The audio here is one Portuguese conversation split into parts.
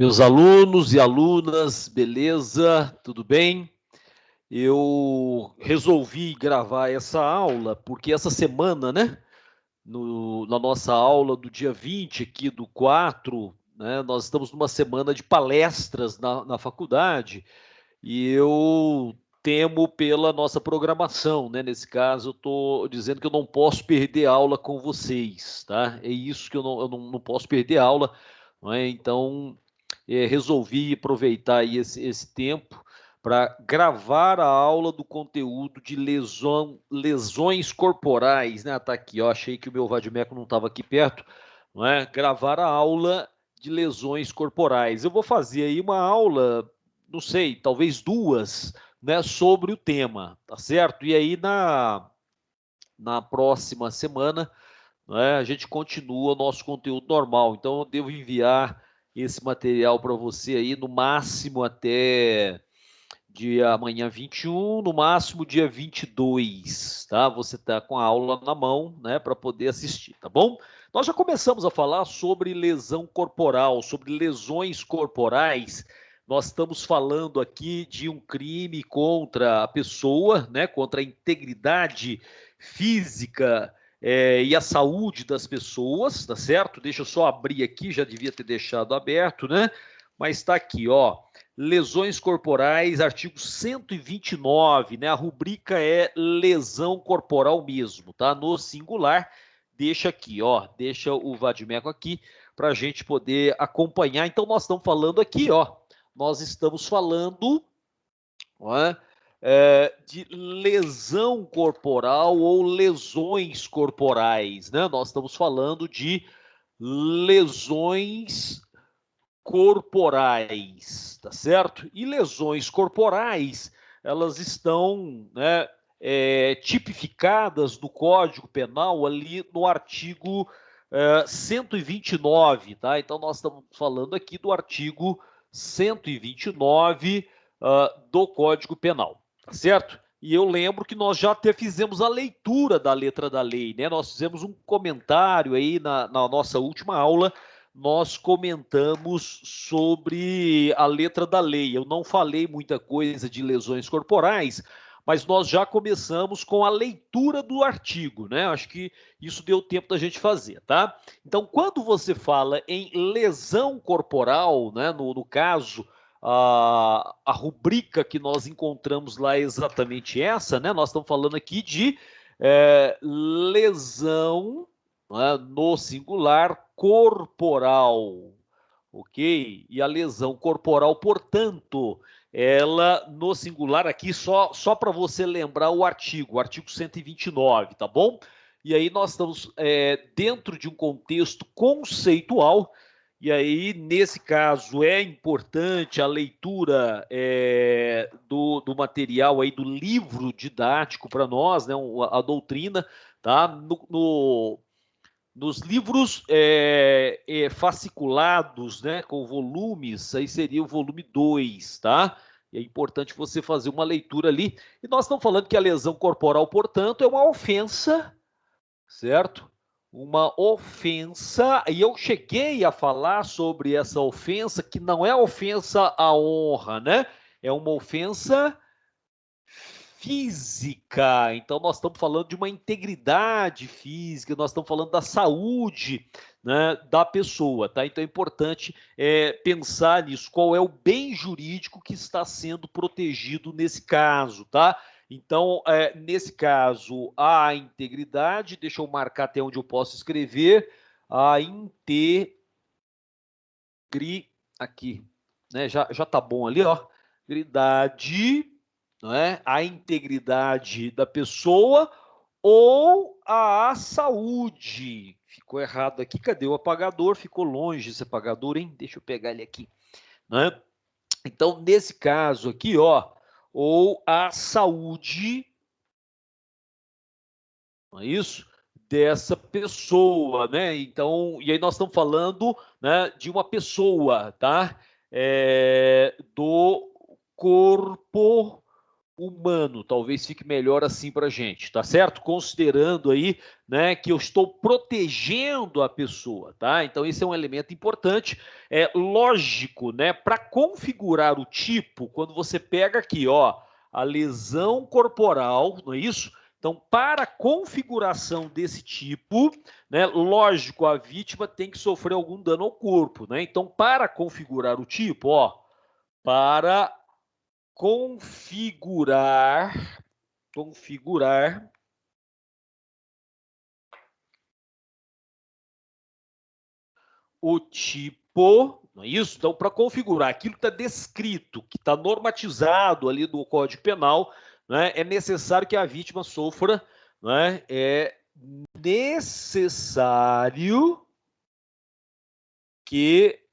Meus alunos e alunas, beleza? Tudo bem? Eu resolvi gravar essa aula porque essa semana, né, na nossa aula do dia 20 aqui do 4, né, nós estamos numa semana de palestras na faculdade e eu temo pela nossa programação, né? Nesse caso, eu estou dizendo que eu não posso perder aula com vocês, tá? É isso que eu não posso perder aula, não é? Então, resolvi aproveitar aí esse tempo para gravar a aula do conteúdo de lesões corporais, né? Tá aqui, ó, achei que o meu vadimeco não estava aqui perto, não é? Gravar a aula de lesões corporais. Eu vou fazer aí uma aula, não sei, talvez duas, né, sobre o tema, tá certo? E aí na próxima semana, né, a gente continua o nosso conteúdo normal. Então eu devo enviar esse material para você aí no máximo até dia amanhã 21, no máximo dia 22, tá? Você tá com a aula na mão, né, para poder assistir, tá bom? Nós já começamos a falar sobre lesão corporal, sobre lesões corporais. Nós estamos falando aqui de um crime contra a pessoa, né, contra a integridade física e a saúde das pessoas, tá certo? Deixa eu só abrir aqui, já devia ter deixado aberto, né? Mas está aqui, ó. Lesões corporais, artigo 129, né? A rubrica é lesão corporal mesmo, tá? No singular, deixa aqui, ó. Deixa o vadimeco aqui para a gente poder acompanhar. Então, nós estamos falando aqui, ó. Nós estamos falando, ó, de lesão corporal ou lesões corporais, né? Nós estamos falando de lesões corporais, tá certo? E lesões corporais, elas estão, né, tipificadas no Código Penal ali no artigo 129, tá? Então nós estamos falando aqui do artigo 129 do Código Penal, tá certo? E eu lembro que nós já até fizemos a leitura da letra da lei, né? Nós fizemos um comentário aí na nossa última aula, nós comentamos sobre a letra da lei. Eu não falei muita coisa de lesões corporais, mas nós já começamos com a leitura do artigo, né? Acho que isso deu tempo da gente fazer, tá? Então, quando você fala em lesão corporal, né, no caso, a rubrica que nós encontramos lá é exatamente essa, né? Nós estamos falando aqui de lesão, né, no singular corporal, ok? E a lesão corporal, portanto, ela no singular aqui, só para você lembrar o artigo 129, tá bom? E aí nós estamos dentro de um contexto conceitual, e aí, nesse caso, é importante a leitura do material aí, do livro didático para nós, né, a doutrina, tá? Nos livros fasciculados, né, com volumes, aí seria o volume 2, tá? E é importante você fazer uma leitura ali. E nós estamos falando que a lesão corporal, portanto, é uma ofensa, certo? Uma ofensa, e eu cheguei a falar sobre essa ofensa, que não é ofensa à honra, né? É uma ofensa física. Então, nós estamos falando de uma integridade física, nós estamos falando da saúde, né, da pessoa, tá? Então, é importante pensar nisso. Qual é o bem jurídico que está sendo protegido nesse caso, tá? Então, nesse caso, a integridade, deixa eu marcar até onde eu posso escrever, a integridade, aqui, né? Já tá bom ali, ó. Integridade, não é? A integridade da pessoa ou a saúde. Ficou errado aqui. Cadê o apagador? Ficou longe esse apagador, hein? Deixa eu pegar ele aqui, né? Então, nesse caso aqui, ó, ou a saúde, não é isso? Dessa pessoa, né? Então, e aí nós estamos falando, né, de uma pessoa, tá? Do corpo humano. Talvez fique melhor assim para a gente, tá certo? Considerando aí, né, que eu estou protegendo a pessoa, tá? Então, esse é um elemento importante. É lógico, né? Para configurar o tipo, quando você pega aqui, ó, a lesão corporal, não é isso? Então, para a configuração desse tipo, né, lógico, a vítima tem que sofrer algum dano ao corpo, né? Então, para configurar o tipo, ó, para configurar o tipo, não é isso? Então, para configurar aquilo que está descrito, que está normatizado ali no Código Penal, né, é necessário que a vítima sofra, né, é necessário que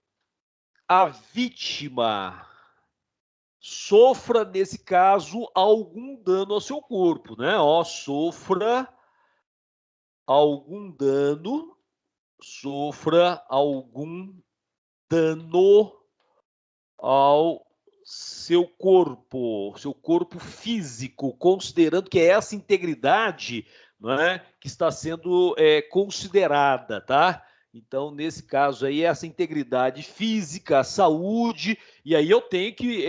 a vítima sofra, nesse caso, algum dano ao seu corpo, né? Ó, sofra algum dano, sofra algum dano ao seu corpo físico, considerando que é essa integridade, não é, que está sendo considerada, tá? Então, nesse caso aí, essa integridade física, a saúde, e aí eu tenho que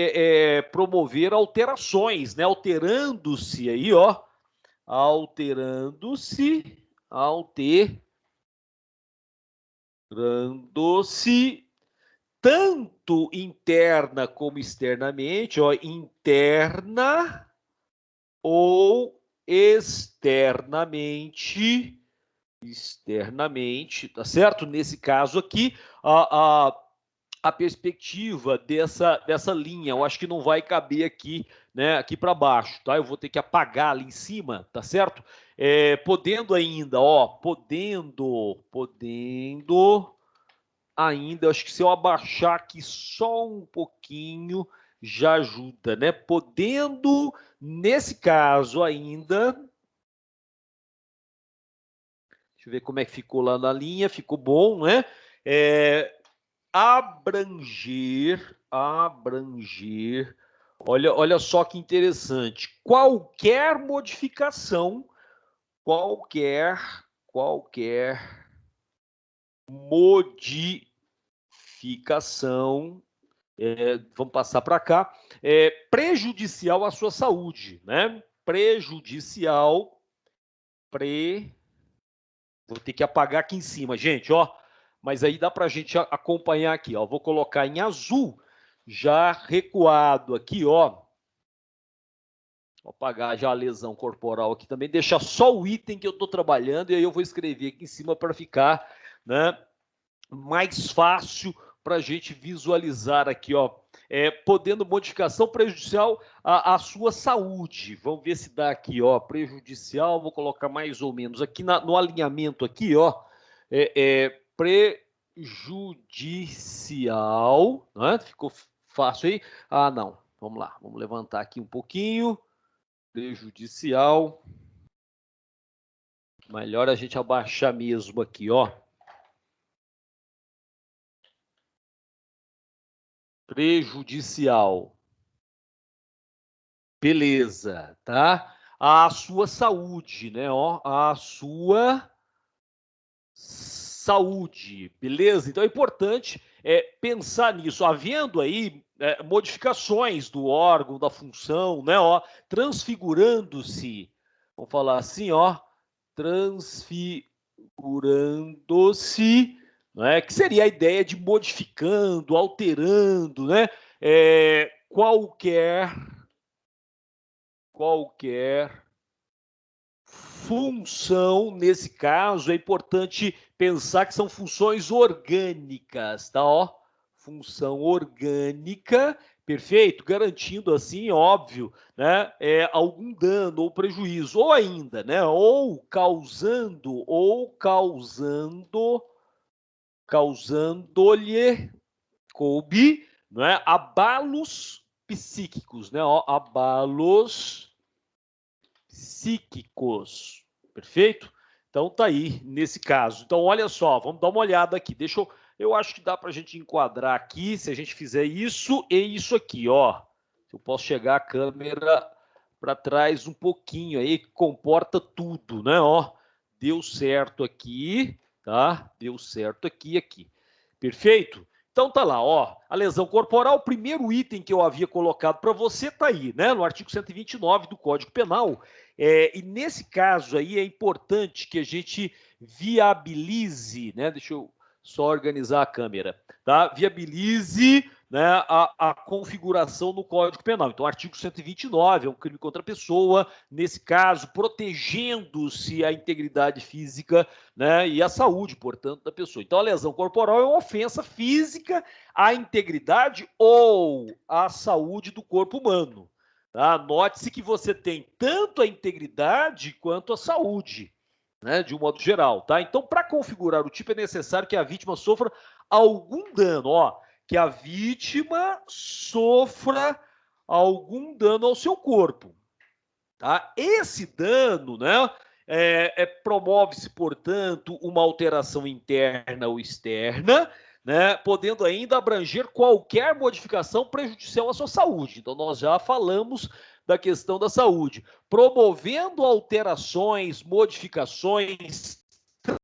promover alterações, né? Alterando-se aí, ó, alterando-se tanto interna como externamente, ó, interna ou externamente, tá certo? Nesse caso aqui, a perspectiva dessa linha, eu acho que não vai caber aqui, né, aqui para baixo, tá? Eu vou ter que apagar ali em cima, tá certo? Podendo ainda, ó, podendo ainda, eu acho que se eu abaixar aqui só um pouquinho, já ajuda, né? Podendo, nesse caso ainda, deixa eu ver como é que ficou lá na linha, ficou bom, né? Abranger, olha só que interessante, qualquer modificação, qualquer modificação, vamos passar para cá, prejudicial à sua saúde, né? Prejudicial, vou ter que apagar aqui em cima, gente, ó, mas aí dá para a gente acompanhar aqui, ó, vou colocar em azul, já recuado aqui, ó, vou apagar já a lesão corporal aqui também, deixar só o item que eu estou trabalhando, e aí eu vou escrever aqui em cima para ficar, né, mais fácil para a gente visualizar aqui, ó, podendo modificação prejudicial à sua saúde. Vamos ver se dá aqui, ó, prejudicial, vou colocar mais ou menos aqui no alinhamento aqui, ó, prejudicial, né? Ficou fácil aí? Ah, não, vamos lá, vamos levantar aqui um pouquinho, prejudicial, melhor a gente abaixar mesmo aqui, ó, prejudicial. Beleza, tá? A sua saúde, né? Ó, a sua saúde, beleza? Então é importante pensar nisso, havendo aí modificações do órgão, da função, né? Ó, transfigurando-se, vamos falar assim, ó, transfigurando-se, né? Que seria a ideia de modificando, alterando, né? Qualquer função, nesse caso, é importante pensar que são funções orgânicas, tá? Ó, função orgânica, perfeito? Garantindo assim, óbvio, né? Algum dano ou prejuízo, ou ainda, né? Ou causando-lhe, coube, não é? Abalos psíquicos, né? Ó, abalos psíquicos, perfeito? Então tá aí nesse caso. Então olha só, vamos dar uma olhada aqui. Eu acho que dá para a gente enquadrar aqui, se a gente fizer isso e isso aqui, ó. Eu posso chegar a câmera para trás um pouquinho aí, que comporta tudo, né? Ó, deu certo aqui, tá? Deu certo aqui, aqui. Perfeito? Então tá lá, ó, a lesão corporal, o primeiro item que eu havia colocado para você tá aí, né, no artigo 129 do Código Penal, e nesse caso aí é importante que a gente viabilize, né, deixa eu só organizar a câmera, tá, viabilize, né, a configuração no Código Penal. Então, o artigo 129 é um crime contra a pessoa, nesse caso, protegendo-se a integridade física, né, e a saúde, portanto, da pessoa. Então, a lesão corporal é uma ofensa física à integridade ou à saúde do corpo humano. Tá? Note-se que você tem tanto a integridade quanto a saúde, né, de um modo geral. Tá? Então, para configurar o tipo, é necessário que a vítima sofra algum dano. Ó, que a vítima sofra algum dano ao seu corpo. Tá? Esse dano, né, promove-se, portanto, uma alteração interna ou externa, né, podendo ainda abranger qualquer modificação prejudicial à sua saúde. Então, nós já falamos da questão da saúde, promovendo alterações, modificações,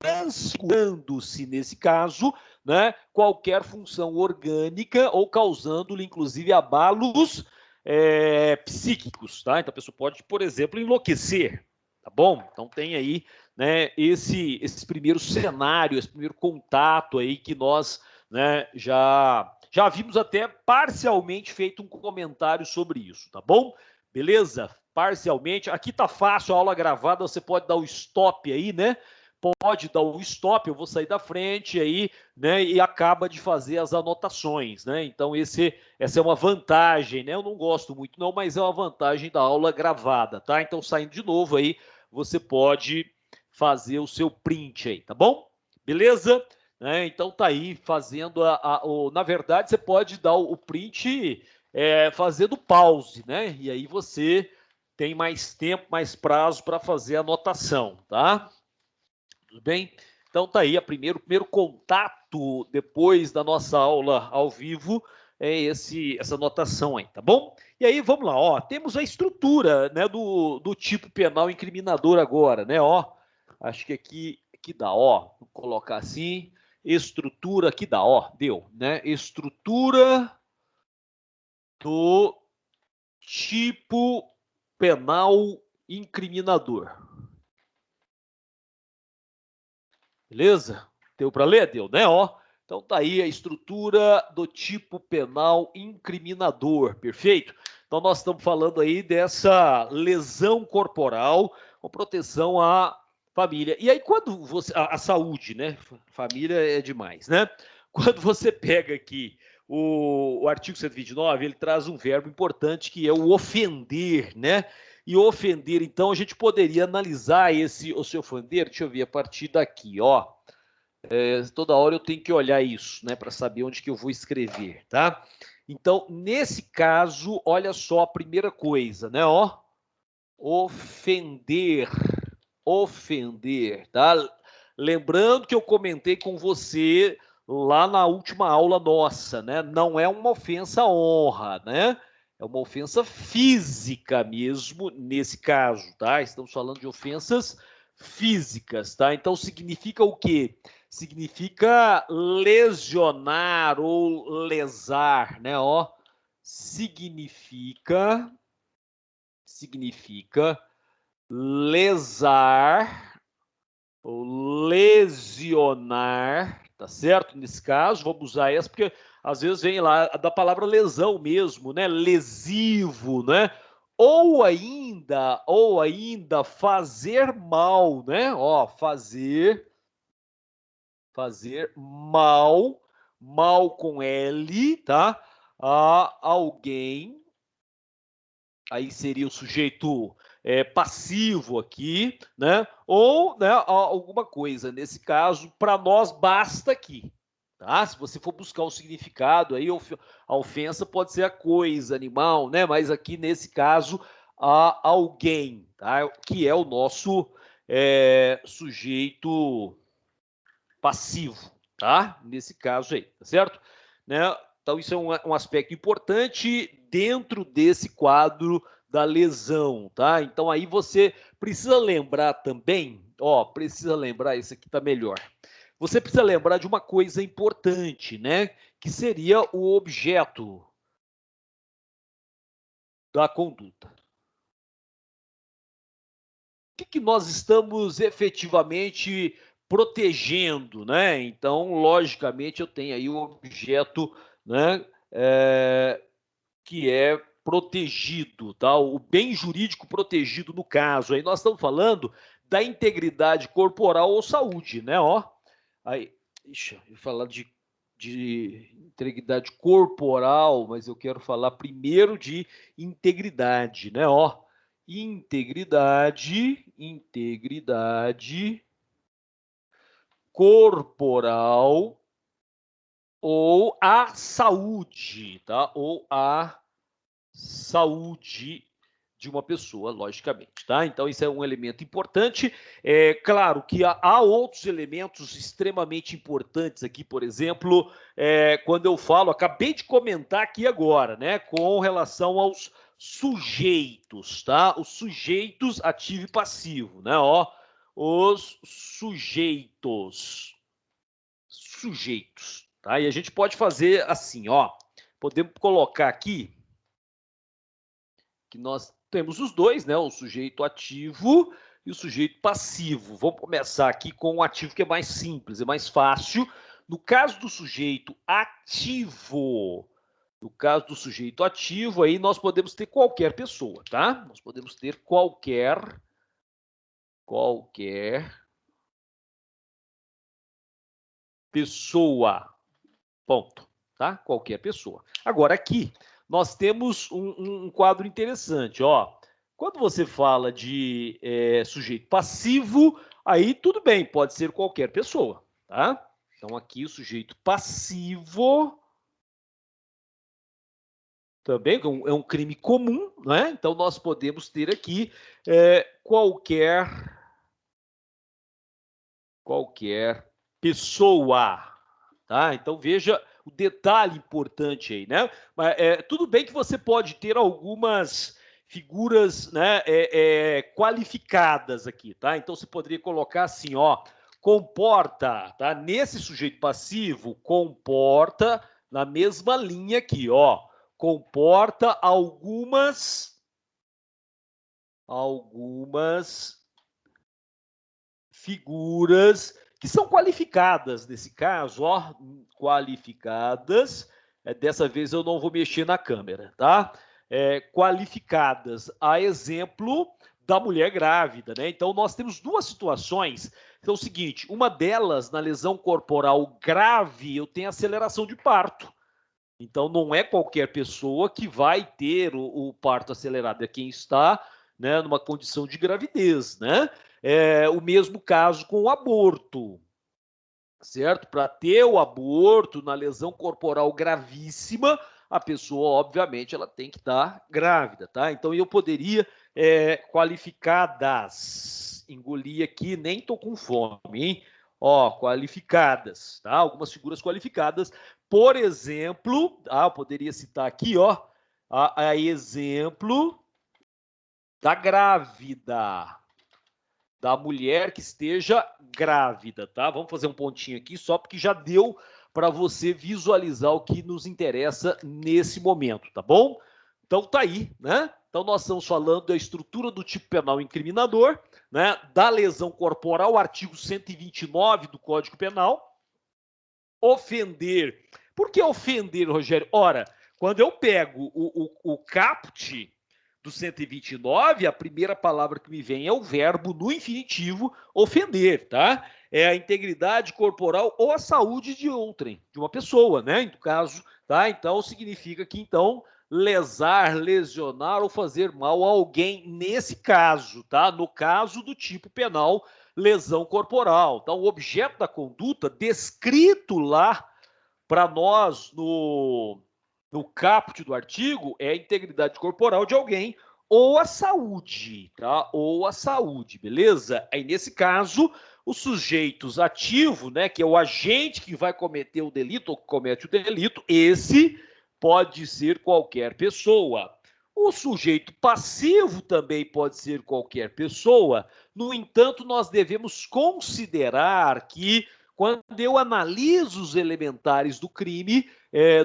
transcurando-se, nesse caso, né, qualquer função orgânica ou causando-lhe, inclusive, abalos psíquicos, tá? Então a pessoa pode, por exemplo, enlouquecer, tá bom? Então tem aí, né, esse primeiro cenário, esse primeiro contato aí que nós, né, já vimos até parcialmente feito um comentário sobre isso, tá bom? Beleza? Parcialmente. Aqui tá fácil, a aula gravada, você pode dar o stop aí, né? Pode dar o stop, eu vou sair da frente aí, né, e acaba de fazer as anotações, né? Então essa é uma vantagem, né? Eu não gosto muito não, mas é uma vantagem da aula gravada, tá? Então saindo de novo aí, você pode fazer o seu print aí, tá bom? Beleza? Né? Então tá aí fazendo na verdade você pode dar o print fazendo pause, né? E aí você tem mais tempo, mais prazo para fazer a anotação, tá? Tudo bem? Então tá aí, o primeiro contato depois da nossa aula ao vivo é essa anotação aí, tá bom? E aí, vamos lá, ó, temos a estrutura, né, do tipo penal incriminador agora, né, ó, acho que aqui dá, ó, vou colocar assim, estrutura, aqui dá, ó, deu, né, estrutura do tipo penal incriminador. Beleza? Deu para ler? Deu, né? Ó. Então tá aí a estrutura do tipo penal incriminador, perfeito? Então nós estamos falando aí dessa lesão corporal com proteção à família. E aí quando você a saúde, né? Família é demais, né? Quando você pega aqui o artigo 129, ele traz um verbo importante que é o ofender, né? E ofender, então, a gente poderia analisar o seu ofender, deixa eu ver, a partir daqui, ó. Toda hora eu tenho que olhar isso, né, para saber onde que eu vou escrever, tá? Então, nesse caso, olha só a primeira coisa, né, ó. Ofender, tá? Lembrando que eu comentei com você lá na última aula nossa, né? Não é uma ofensa à honra, né? É uma ofensa física mesmo, nesse caso, tá? Estamos falando de ofensas físicas, tá? Então significa o quê? Significa lesionar ou lesar, né? Ó, significa lesar ou lesionar, tá certo? Nesse caso, vamos usar essa porque às vezes vem lá da palavra lesão mesmo, né? Lesivo, né? Ou ainda fazer mal, né? Ó, fazer mal com L, tá? A alguém. Aí seria o sujeito passivo aqui, né? Ou, né, alguma coisa. Nesse caso, para nós basta aqui, tá? Se você for buscar um significado, aí a ofensa pode ser a coisa, animal, né? Mas aqui nesse caso, a alguém, tá? Que é o nosso sujeito passivo, tá? Nesse caso aí, tá certo? Né? Então, isso é um aspecto importante dentro desse quadro da lesão, tá? Então aí você precisa lembrar também, ó, precisa lembrar, esse aqui tá melhor. Você precisa lembrar de uma coisa importante, né? Que seria o objeto da conduta. O que nós estamos efetivamente protegendo, né? Então, logicamente, eu tenho aí o objeto, né, que é protegido, tá? O bem jurídico protegido no caso. Aí nós estamos falando da integridade corporal ou saúde, né? Ó, aí, ixi, eu falar de integridade corporal, mas eu quero falar primeiro de integridade, né? Ó, integridade corporal ou a saúde, tá? Ou a saúde de uma pessoa, logicamente, tá? Então, isso é um elemento importante. É claro que há outros elementos extremamente importantes aqui, por exemplo, quando eu falo, acabei de comentar aqui agora, né, com relação aos sujeitos, tá? Os sujeitos ativo e passivo, né? Ó, os sujeitos, tá? E a gente pode fazer assim, ó, podemos colocar aqui que nós temos os dois, né? O sujeito ativo e o sujeito passivo. Vamos começar aqui com o ativo, que é mais simples, é mais fácil. No caso do sujeito ativo, aí nós podemos ter qualquer pessoa, tá? Nós podemos ter qualquer pessoa, ponto, tá? Qualquer pessoa. Agora aqui nós temos um quadro interessante, ó. Quando você fala de sujeito passivo, aí tudo bem, pode ser qualquer pessoa, tá? Então aqui o sujeito passivo também é um crime comum, né? Então nós podemos ter aqui qualquer pessoa, tá? Então veja o detalhe importante aí, né? Mas, tudo bem que você pode ter algumas figuras, né, qualificadas aqui, tá? Então você poderia colocar assim, ó, comporta, tá? Nesse sujeito passivo, comporta na mesma linha aqui, ó, comporta algumas figuras que são qualificadas nesse caso, ó, qualificadas. Dessa vez eu não vou mexer na câmera, tá? Qualificadas, a exemplo da mulher grávida, né? Então nós temos duas situações. Então é o seguinte, uma delas, na lesão corporal grave, eu tenho aceleração de parto. Então não é qualquer pessoa que vai ter o parto acelerado, é quem está, né, numa condição de gravidez, né? O mesmo caso com o aborto, certo? Para ter o aborto na lesão corporal gravíssima, a pessoa, obviamente, ela tem que estar grávida, tá? Então eu poderia qualificadas, engoli aqui, nem tô com fome, hein? Ó, qualificadas, tá? Algumas figuras qualificadas, por exemplo, eu poderia citar aqui, ó, a exemplo da grávida, da mulher que esteja grávida, tá? Vamos fazer um pontinho aqui só porque já deu para você visualizar o que nos interessa nesse momento, tá bom? Então tá aí, né? Então nós estamos falando da estrutura do tipo penal incriminador, né? Da lesão corporal, artigo 129 do Código Penal. Ofender. Por que ofender, Rogério? Ora, quando eu pego o caput do 129, a primeira palavra que me vem é o verbo no infinitivo ofender, tá? É a integridade corporal ou a saúde de outrem, de uma pessoa, né? No caso, tá? Então significa que então lesar, lesionar ou fazer mal a alguém nesse caso, tá? No caso do tipo penal lesão corporal. Então o objeto da conduta descrito lá para nós no caput do artigo é a integridade corporal de alguém ou a saúde, tá? Ou a saúde, beleza? Aí, nesse caso, os sujeitos ativo, né, que é o agente que vai cometer o delito ou que comete o delito, esse pode ser qualquer pessoa. O sujeito passivo também pode ser qualquer pessoa, no entanto, nós devemos considerar que, quando eu analiso os elementares do crime,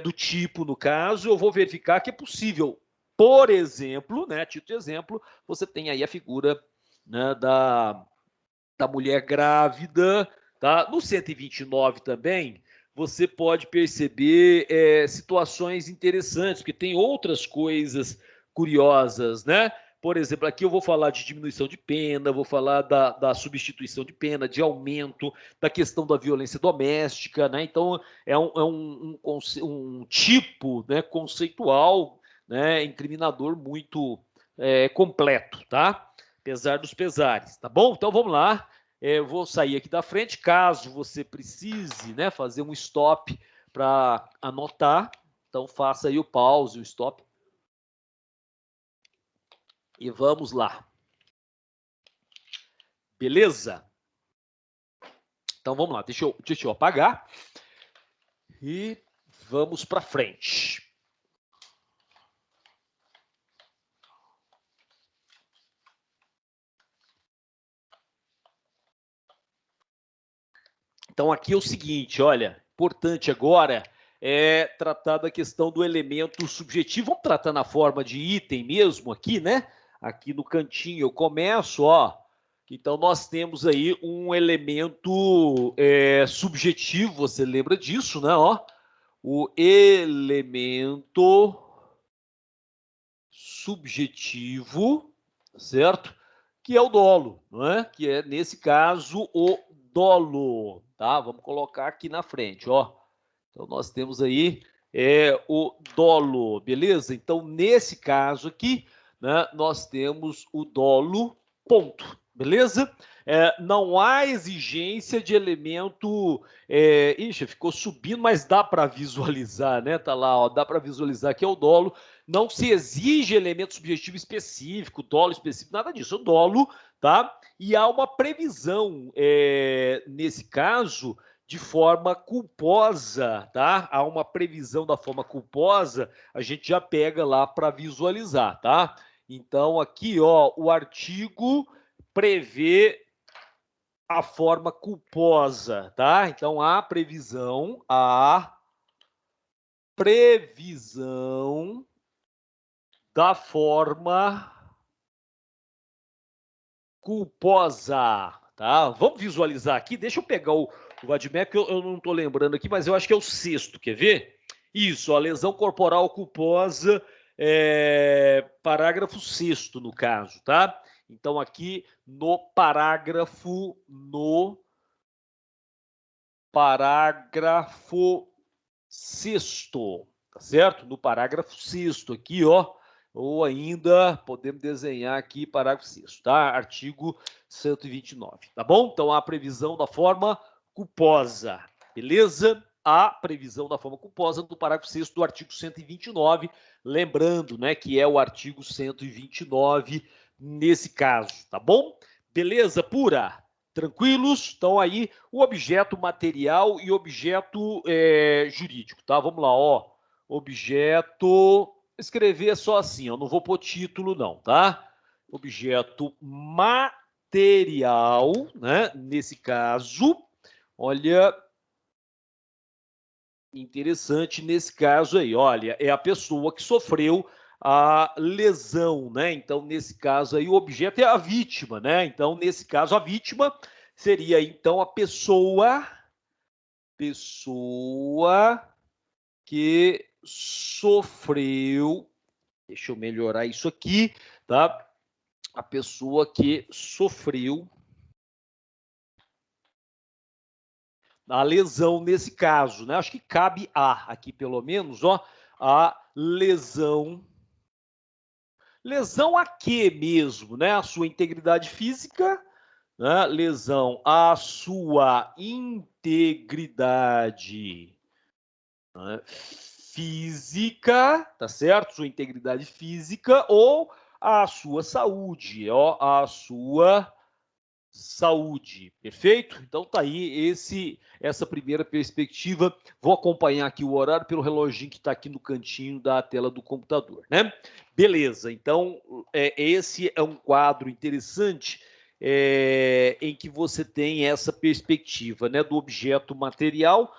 do tipo, no caso, eu vou verificar que é possível. Por exemplo, né, título de exemplo, você tem aí a figura, né, da mulher grávida, tá? No 129 também, você pode perceber situações interessantes, porque tem outras coisas curiosas, né? Por exemplo, aqui eu vou falar de diminuição de pena, vou falar da substituição de pena, de aumento, da questão da violência doméstica, né? Então, é um tipo, né, conceitual, né, incriminador muito completo, tá? Apesar dos pesares, tá bom? Então, vamos lá. Eu vou sair aqui da frente, caso você precise, né, fazer um stop para anotar. Então, faça aí o pause, o stop. E vamos lá. Beleza? Então, vamos lá. Deixa eu apagar. E vamos para frente. Então, aqui é o seguinte, olha, importante agora é tratar da questão do elemento subjetivo. Vamos tratar na forma de item mesmo aqui, né? Aqui no cantinho eu começo, ó. Então, nós temos aí um elemento subjetivo, você lembra disso, né? Ó, o elemento subjetivo, certo? Que é o dolo, não é? Que é, nesse caso, o dolo, tá? Vamos colocar aqui na frente, ó. Então, nós temos aí o dolo, beleza? Então, nesse caso aqui, né, nós temos o dolo, ponto, beleza? Não há exigência de elemento... Ixi, ficou subindo, mas dá para visualizar, né? Tá lá, ó, dá para visualizar que é o dolo. Não se exige elemento subjetivo específico, dolo específico, nada disso. É o dolo, tá? E há uma previsão, nesse caso, de forma culposa, tá? Há uma previsão da forma culposa, a gente já pega lá para visualizar, tá? Então, aqui, ó, o artigo prevê a forma culposa, tá? Então, a previsão da forma culposa, tá? Vamos visualizar aqui. Deixa eu pegar o Vadmec, que eu não estou lembrando aqui, mas eu acho que é o sexto, quer ver? Isso, a lesão corporal culposa, parágrafo 6º, no caso, tá? Então, aqui no parágrafo 6º, tá certo? No parágrafo 6º aqui, ó, ou ainda podemos desenhar aqui parágrafo 6º, tá? Artigo 129, tá bom? Então, a previsão da forma culposa, beleza? A previsão da forma culposa do parágrafo 6º do artigo 129, lembrando, né, que é o artigo 129 nesse caso, tá bom? Beleza pura? Tranquilos? Então, aí, o objeto material e objeto jurídico, tá? Vamos lá, ó. Objeto... Escrever só assim, ó. Não vou pôr título, não, tá? Objeto material, né? Nesse caso, olha... Interessante nesse caso aí, olha, é a pessoa que sofreu a lesão, né? Então, nesse caso aí, o objeto é a vítima, né? Então, nesse caso, a vítima seria, então, a pessoa que sofreu, deixa eu melhorar isso aqui, tá? A pessoa que sofreu a lesão nesse caso, né? Acho que cabe aqui pelo menos, ó, a lesão. Lesão a quê mesmo, né? A sua integridade física, né? Lesão à sua integridade, né, física, tá certo? Sua integridade física ou a sua saúde, ó, a sua saúde. Perfeito? Então tá aí essa primeira perspectiva. Vou acompanhar aqui o horário pelo reloginho que está aqui no cantinho da tela do computador, né? Beleza, então esse é um quadro interessante em que você tem essa perspectiva, né, do objeto material.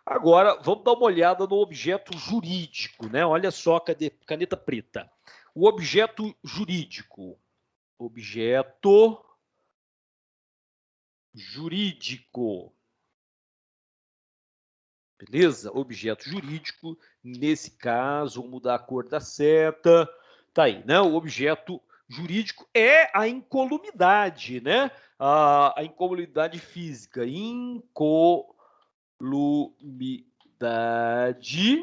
Agora, vamos dar uma olhada no objeto jurídico, né? Olha só, cadê caneta preta? O objeto jurídico. Objeto jurídico. Beleza? Objeto jurídico, nesse caso, vou mudar a cor da seta. Tá aí, né? O objeto jurídico é a incolumidade, né? A incolumidade física. Incolumidade,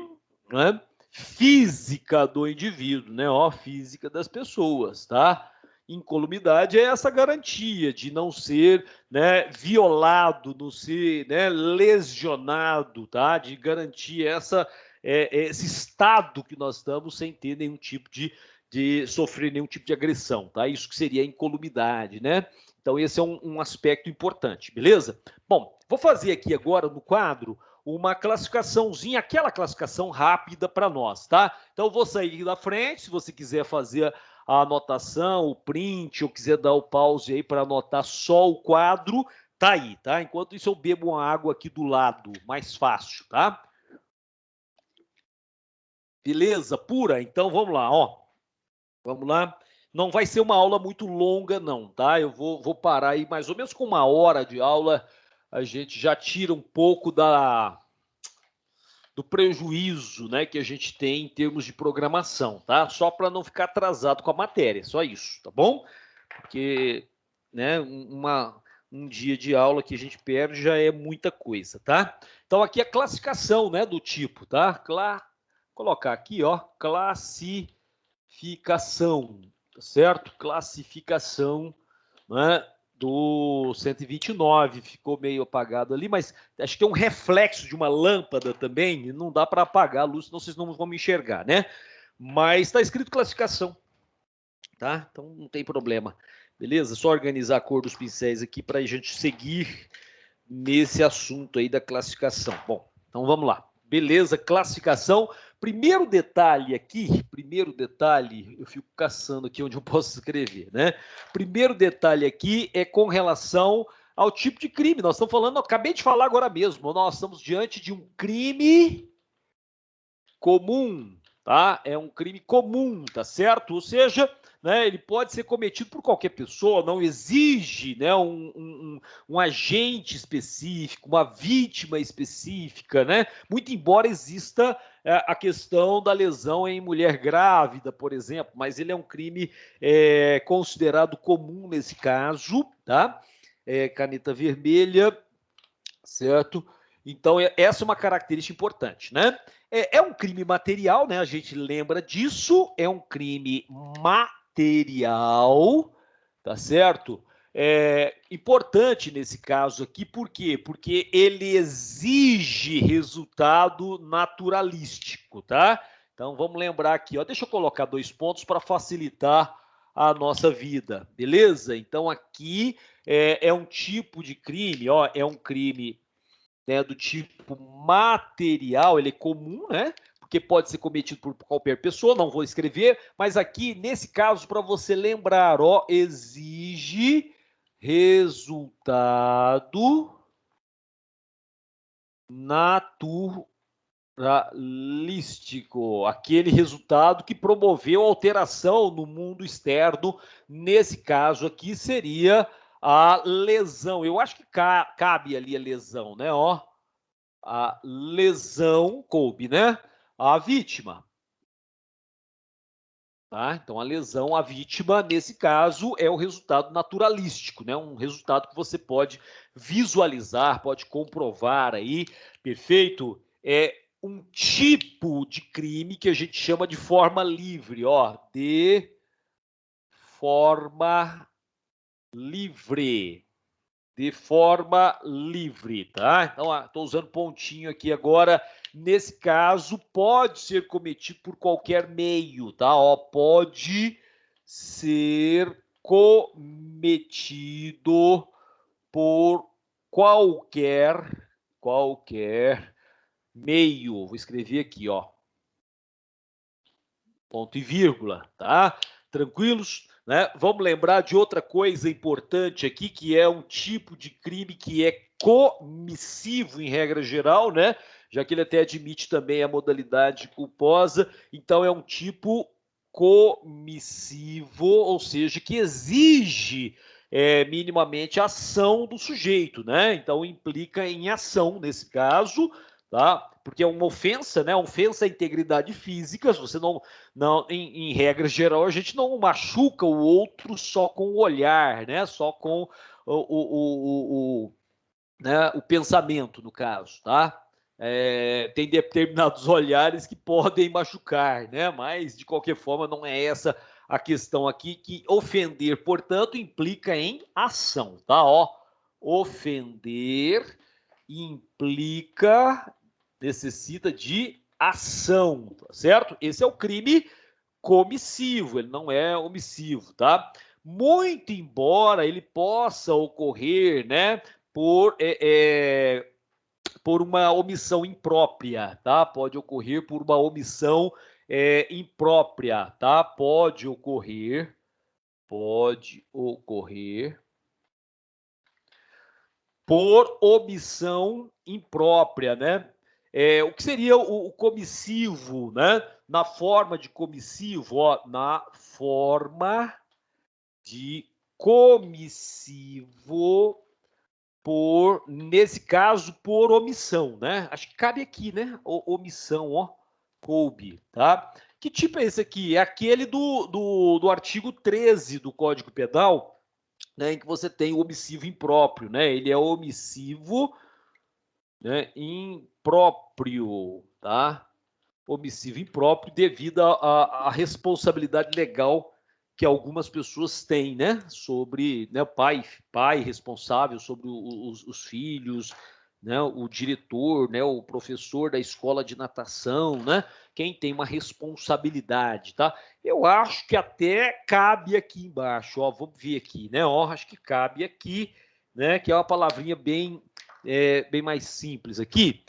né? Física do indivíduo, né? Ó, física das pessoas, tá? Incolumidade é essa garantia de não ser, né, violado, não ser, né, lesionado, tá? De garantir esse estado que nós estamos sem ter nenhum tipo de sofrer nenhum tipo de agressão, tá? Isso que seria a incolumidade, né? Então esse é um aspecto importante, beleza? Bom, vou fazer aqui agora no quadro uma classificaçãozinha, aquela classificação rápida para nós, tá? Então eu vou sair da frente, se você quiser fazer a anotação, o print, ou quiser dar o pause aí para anotar só o quadro, tá aí, tá? Enquanto isso eu bebo uma água aqui do lado, mais fácil, tá? Beleza, pura? Então vamos lá, ó. Vamos lá. Não vai ser uma aula muito longa, não, tá? Eu vou parar aí mais ou menos com 1 hora de aula. A gente já tira um pouco do prejuízo, né, que a gente tem em termos de programação, tá? Só para não ficar atrasado com a matéria, só isso, tá bom? Porque, né, um dia de aula que a gente perde já é muita coisa, tá? Então aqui a classificação, né, do tipo, tá? Colocar aqui, ó, classificação, tá certo? Classificação, né, do 129, ficou meio apagado ali, mas acho que tem um reflexo de uma lâmpada também, e não dá para apagar a luz, senão vocês não vão me enxergar, né? Mas está escrito classificação, tá? Então não tem problema, beleza? Só organizar a cor dos pincéis aqui para a gente seguir nesse assunto aí da classificação. Bom, então vamos lá. Beleza, classificação. Primeiro detalhe aqui, eu fico caçando aqui onde eu posso escrever, né? Primeiro detalhe aqui é com relação ao tipo de crime. Nós estamos falando, acabei de falar agora mesmo, nós estamos diante de um crime comum, tá? É um crime comum, tá certo? Ou seja, né, ele pode ser cometido por qualquer pessoa, não exige, né, um agente específico, uma vítima específica, né? Muito embora exista a questão da lesão em mulher grávida, por exemplo, mas ele é um crime considerado comum nesse caso, tá? Caneta vermelha, certo? Então, essa é uma característica importante, né? É um crime material, né? A gente lembra disso, é um crime material, tá certo? É importante nesse caso aqui, por quê? Porque ele exige resultado naturalístico, tá? Então, vamos lembrar aqui, ó. Deixa eu colocar 2 pontos para facilitar a nossa vida, beleza? Então, aqui é um tipo de crime, ó, é um crime, né, do tipo material, ele é comum, né? Porque pode ser cometido por qualquer pessoa, não vou escrever, mas aqui, nesse caso, para você lembrar, ó, exige resultado naturalístico, aquele resultado que promoveu alteração no mundo externo, nesse caso aqui seria a lesão. Eu acho que cabe ali a lesão, né? Ó, a lesão coube, né? A vítima. Tá? Então, a lesão à vítima, nesse caso, é o resultado naturalístico, né? Um resultado que você pode visualizar, pode comprovar aí, perfeito? É um tipo de crime que a gente chama de forma livre, ó, de forma livre. De forma livre, tá? Então, estou usando pontinho aqui agora. Nesse caso, pode ser cometido por qualquer meio, tá? Ó, pode ser cometido por qualquer meio. Vou escrever aqui, ó. Ponto e vírgula, tá? Tranquilos? Né? Vamos lembrar de outra coisa importante aqui, que é um tipo de crime que é comissivo em regra geral, né? Já que ele até admite também a modalidade culposa, então é um tipo comissivo, ou seja, que exige minimamente a ação do sujeito, né? Então implica em ação nesse caso, tá? Porque é uma ofensa, né? Ofensa à integridade física. Você não, em regra geral, a gente não machuca o outro só com o olhar, né? Só com né? O pensamento, no caso, tá? Tem determinados olhares que podem machucar, né? Mas, de qualquer forma, não é essa a questão aqui, que ofender, portanto, implica em ação, tá? Ó, ofender implica, necessita de ação, tá certo? Esse é o crime comissivo, ele não é omissivo, tá? Muito embora ele possa ocorrer, né, por uma omissão imprópria, tá? Pode ocorrer por uma omissão imprópria, tá? Pode ocorrer por omissão imprópria, né? O que seria o comissivo, né? Na forma de comissivo, ó, na forma de comissivo nesse caso, por omissão, né? Acho que cabe aqui, né? Omissão, ó, coube, tá? Que tipo é esse aqui? É aquele do artigo 13 do Código Penal, né, em que você tem o omissivo impróprio, né? Ele é omissivo, né, impróprio, tá? Omissivo impróprio devido à responsabilidade legal que algumas pessoas têm, né? Sobre, né, pai responsável sobre os filhos, né? O diretor, né? O professor da escola de natação, né? Quem tem uma responsabilidade, tá? Eu acho que até cabe aqui embaixo, ó. Vamos ver aqui, né? Ó, acho que cabe aqui, né? Que é uma palavrinha bem mais simples aqui.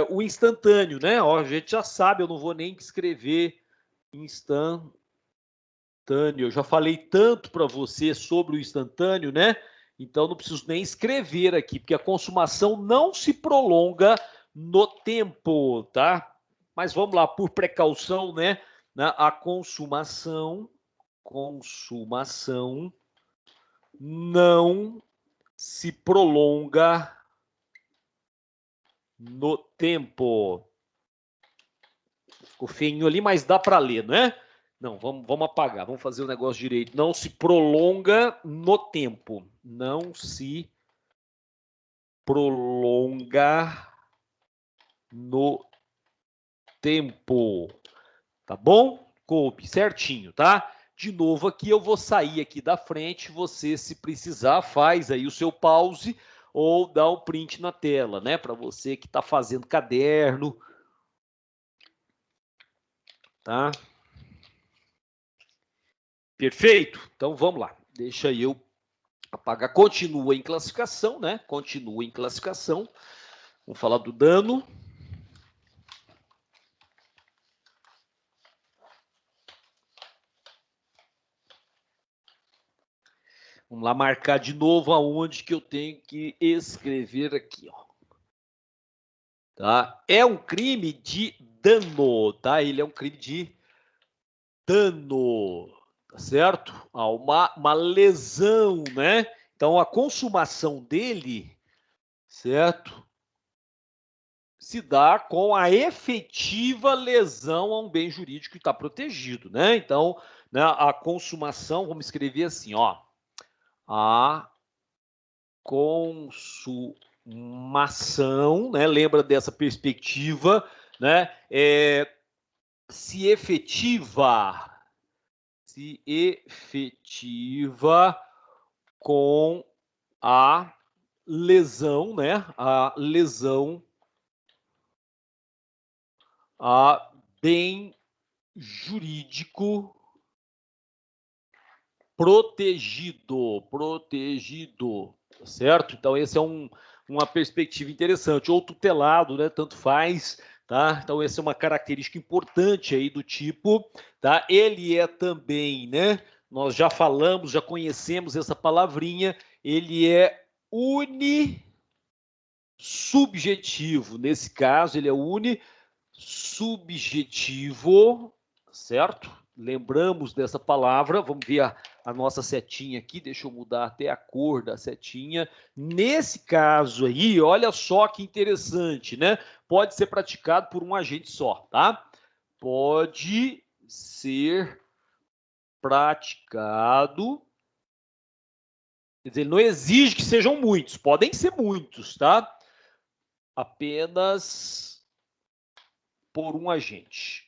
O instantâneo, né? Ó, a gente já sabe, eu não vou nem escrever instantâneo. Eu já falei tanto para você sobre o instantâneo, né? Então não preciso nem escrever aqui, porque a consumação não se prolonga no tempo, tá? Mas vamos lá, por precaução, né? A consumação não se prolonga no tempo. Ficou feinho ali, mas dá para ler, né? Não, vamos apagar, vamos fazer o negócio direito. Não se prolonga no tempo. Não se prolonga no tempo. Tá bom? Coube certinho, tá? De novo aqui, eu vou sair aqui da frente. Você, se precisar, faz aí o seu pause ou dá um print na tela, né? Para você que está fazendo caderno, tá? Perfeito? Então vamos lá. Deixa eu apagar. Continua em classificação, né? Continua em classificação. Vamos falar do dano. Vamos lá marcar de novo aonde que eu tenho que escrever aqui, ó. Tá? É um crime de dano, tá? Ele é um crime de dano, tá certo? Uma lesão, né? Então a consumação dele, certo? Se dá com a efetiva lesão a um bem jurídico que está protegido, né? Então, né, a consumação, vamos escrever assim, ó. A consumação, né? Lembra dessa perspectiva, né? Se efetiva com a lesão, né? A lesão a bem jurídico protegido, Tá certo? Então, esse é uma perspectiva interessante. Ou tutelado, né? Tanto faz, tá? Então, essa é uma característica importante aí do tipo, tá? Ele é também, né? Nós já falamos, já conhecemos essa palavrinha, ele é unissubjetivo. Nesse caso, ele é unissubjetivo, certo? Lembramos dessa palavra, vamos ver a nossa setinha aqui, deixa eu mudar até a cor da setinha. Nesse caso aí, olha só que interessante, né? Pode ser praticado por um agente só, tá? Pode ser praticado, quer dizer, ele não exige que sejam muitos, podem ser muitos, tá? Apenas por um agente.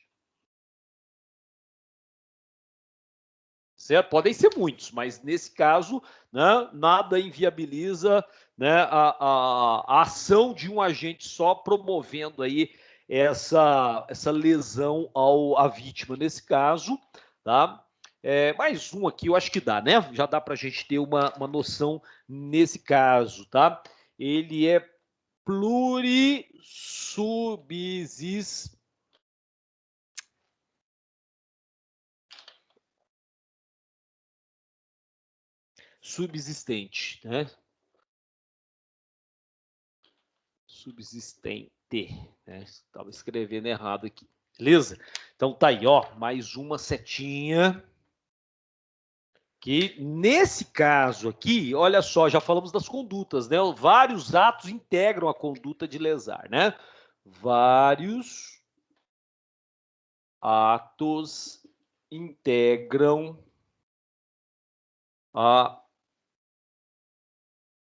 Certo? Podem ser muitos, mas nesse caso, né, nada inviabiliza, né, a ação de um agente só promovendo aí essa lesão à vítima. Nesse caso, tá? Mais um aqui, eu acho que dá, né? Já dá para a gente ter uma noção nesse caso, tá? Ele é plurissubsistente. Subsistente, né? Subsistente, né? Estava escrevendo errado aqui. Beleza? Então tá aí, ó, mais uma setinha. Que nesse caso aqui, olha só, já falamos das condutas, né? Vários atos integram a conduta de lesar, né? Vários atos integram a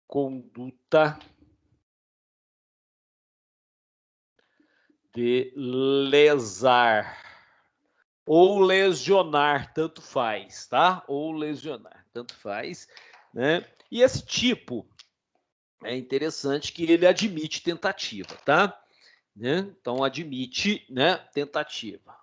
conduta de lesar ou lesionar, tanto faz, tá? Ou lesionar, tanto faz, né? E esse tipo é interessante que ele admite tentativa, tá? Né? Então admite, né, tentativa.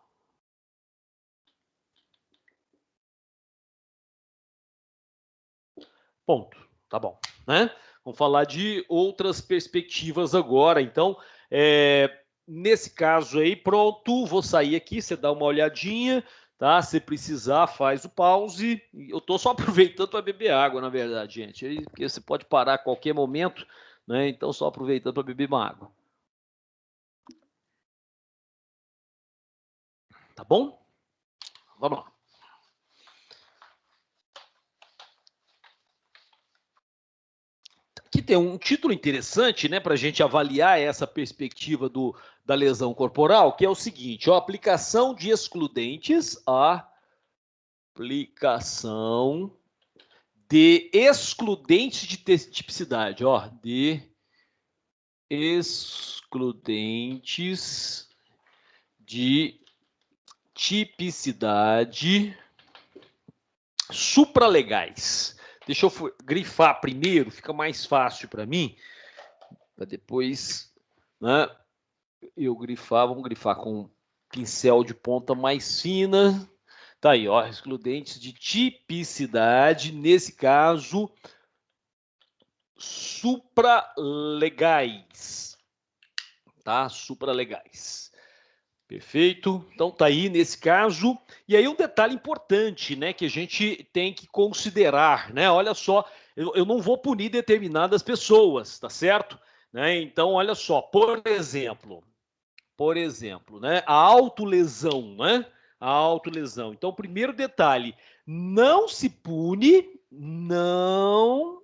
Ponto. Tá bom, né? Vamos falar de outras perspectivas agora. Então, nesse caso aí, pronto, vou sair aqui, você dá uma olhadinha, tá? Se precisar, faz o pause. Eu tô só aproveitando para beber água, na verdade, gente. Aí, porque você pode parar a qualquer momento, né? Então, só aproveitando para beber uma água. Tá bom? Vamos lá. Aqui tem um título interessante, né, para a gente avaliar essa perspectiva da lesão corporal, que é o seguinte: ó, aplicação de excludentes, aplicação de excludentes de tipicidade, ó, de excludentes de tipicidade supralegais. Deixa eu grifar primeiro, fica mais fácil para mim, para depois, né, eu grifar. Vamos grifar com um pincel de ponta mais fina. Tá aí, ó, excludentes de tipicidade, nesse caso, supralegais, tá? Supralegais. Perfeito? Então tá aí nesse caso. E aí um detalhe importante, né, que a gente tem que considerar, né? Olha só, eu não vou punir determinadas pessoas, tá certo? Né? Então, olha só, por exemplo, né, a autolesão, né? A autolesão. Então, primeiro detalhe, não se pune, não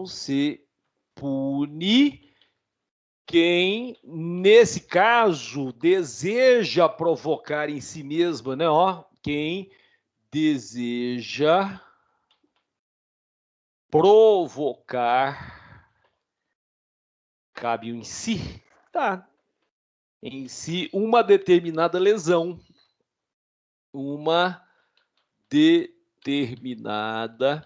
se pune quem, nesse caso, deseja provocar em si mesma, né? Ó, quem deseja provocar, cabe em si, tá? Em si, uma determinada lesão. Uma determinada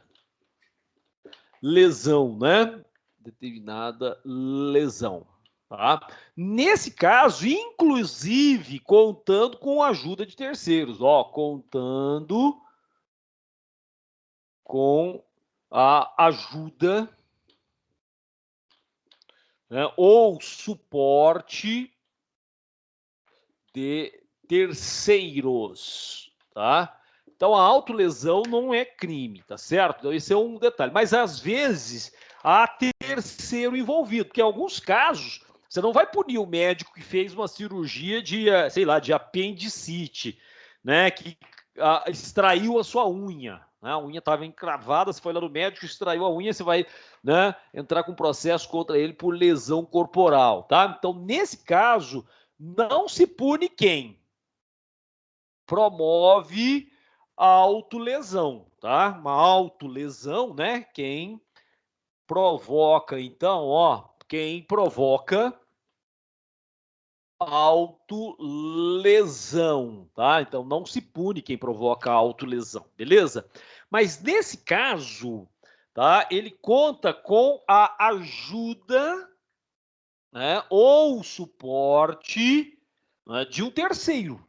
lesão, né? Determinada lesão. Tá? Nesse caso, inclusive, contando com a ajuda de terceiros, ó, contando com a ajuda, né, ou suporte de terceiros, tá? Então, a autolesão não é crime, tá certo? Então, esse é um detalhe. Mas, às vezes, há terceiro envolvido, porque em alguns casos, você não vai punir o médico que fez uma cirurgia de, sei lá, de apendicite, né? Que extraiu a sua unha, né? A unha estava encravada, você foi lá no médico, extraiu a unha, você vai, né, entrar com processo contra ele por lesão corporal, tá? Então, nesse caso, não se pune quem promove a autolesão, tá? Uma autolesão, né? Quem provoca, então, ó, quem provoca autolesão, tá? Então não se pune quem provoca autolesão, beleza? Mas nesse caso, tá? Ele conta com a ajuda, né, ou suporte, né, de um terceiro,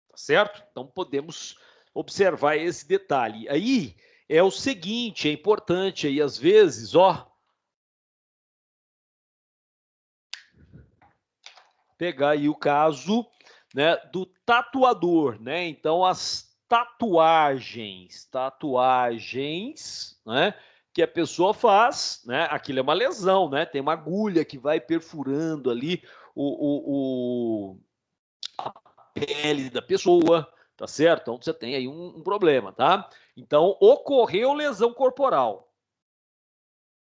tá certo? Então podemos observar esse detalhe. Aí é o seguinte, é importante aí às vezes, ó, pegar aí o caso, né, do tatuador, né? Então as tatuagens, né, que a pessoa faz, né? Aquilo é uma lesão, né? Tem uma agulha que vai perfurando ali a pele da pessoa, tá certo? Então você tem aí um problema, tá? Então ocorreu lesão corporal.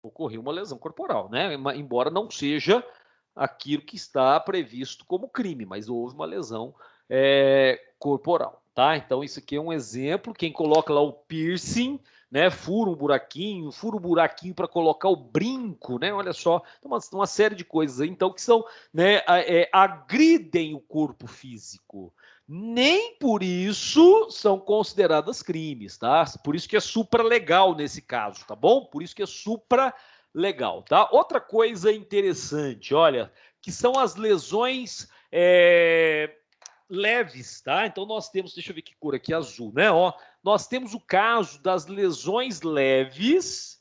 Ocorreu uma lesão corporal, né? Embora não seja aquilo que está previsto como crime, mas houve uma lesão corporal, tá? Então isso aqui é um exemplo. Quem coloca lá o piercing, né? Fura um buraquinho para colocar o brinco, né? Olha só, uma série de coisas aí, então que são, né? Agridem o corpo físico. Nem por isso são consideradas crimes, tá? Por isso que é supralegal nesse caso, tá bom? Por isso que é supralegal, tá? Outra coisa interessante, olha, que são as lesões leves, tá? Então nós temos, deixa eu ver que cor aqui, azul, né? Ó, nós temos o caso das lesões leves,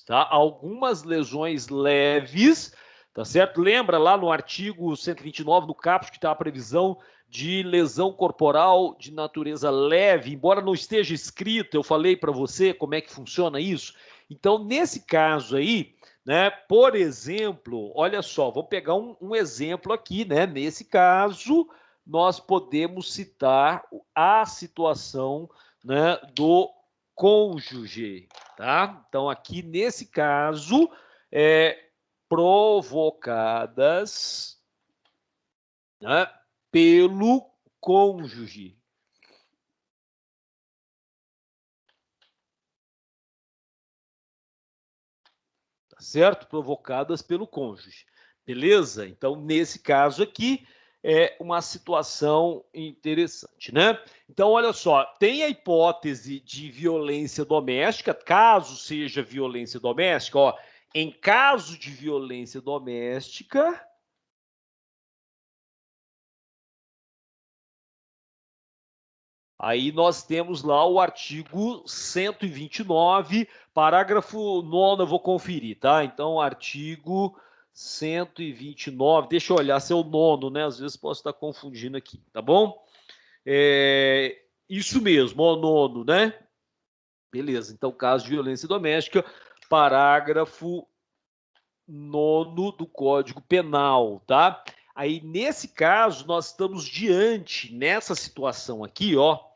tá? Algumas lesões leves, tá certo? Lembra lá no artigo 129 do caput que está a previsão de lesão corporal de natureza leve, embora não esteja escrito, eu falei para você como é que funciona isso. Então, nesse caso aí, né, por exemplo, olha só, vou pegar um exemplo aqui, né? Nesse caso, nós podemos citar a situação, né, do cônjuge, tá? Então, aqui nesse caso, provocadas, né, pelo cônjuge. Tá certo? Provocadas pelo cônjuge. Beleza? Então, nesse caso aqui, é uma situação interessante, né? Então, olha só, tem a hipótese de violência doméstica, caso seja violência doméstica, ó, em caso de violência doméstica, aí nós temos lá o artigo 129, parágrafo 9º, eu vou conferir, tá? Então, artigo 129, deixa eu olhar se é o 9º, né? Às vezes posso estar confundindo aqui, tá bom? Isso mesmo, o 9º, né? Beleza, então, caso de violência doméstica, parágrafo 9º do Código Penal, tá? Aí, nesse caso, nós estamos diante, nessa situação aqui, ó,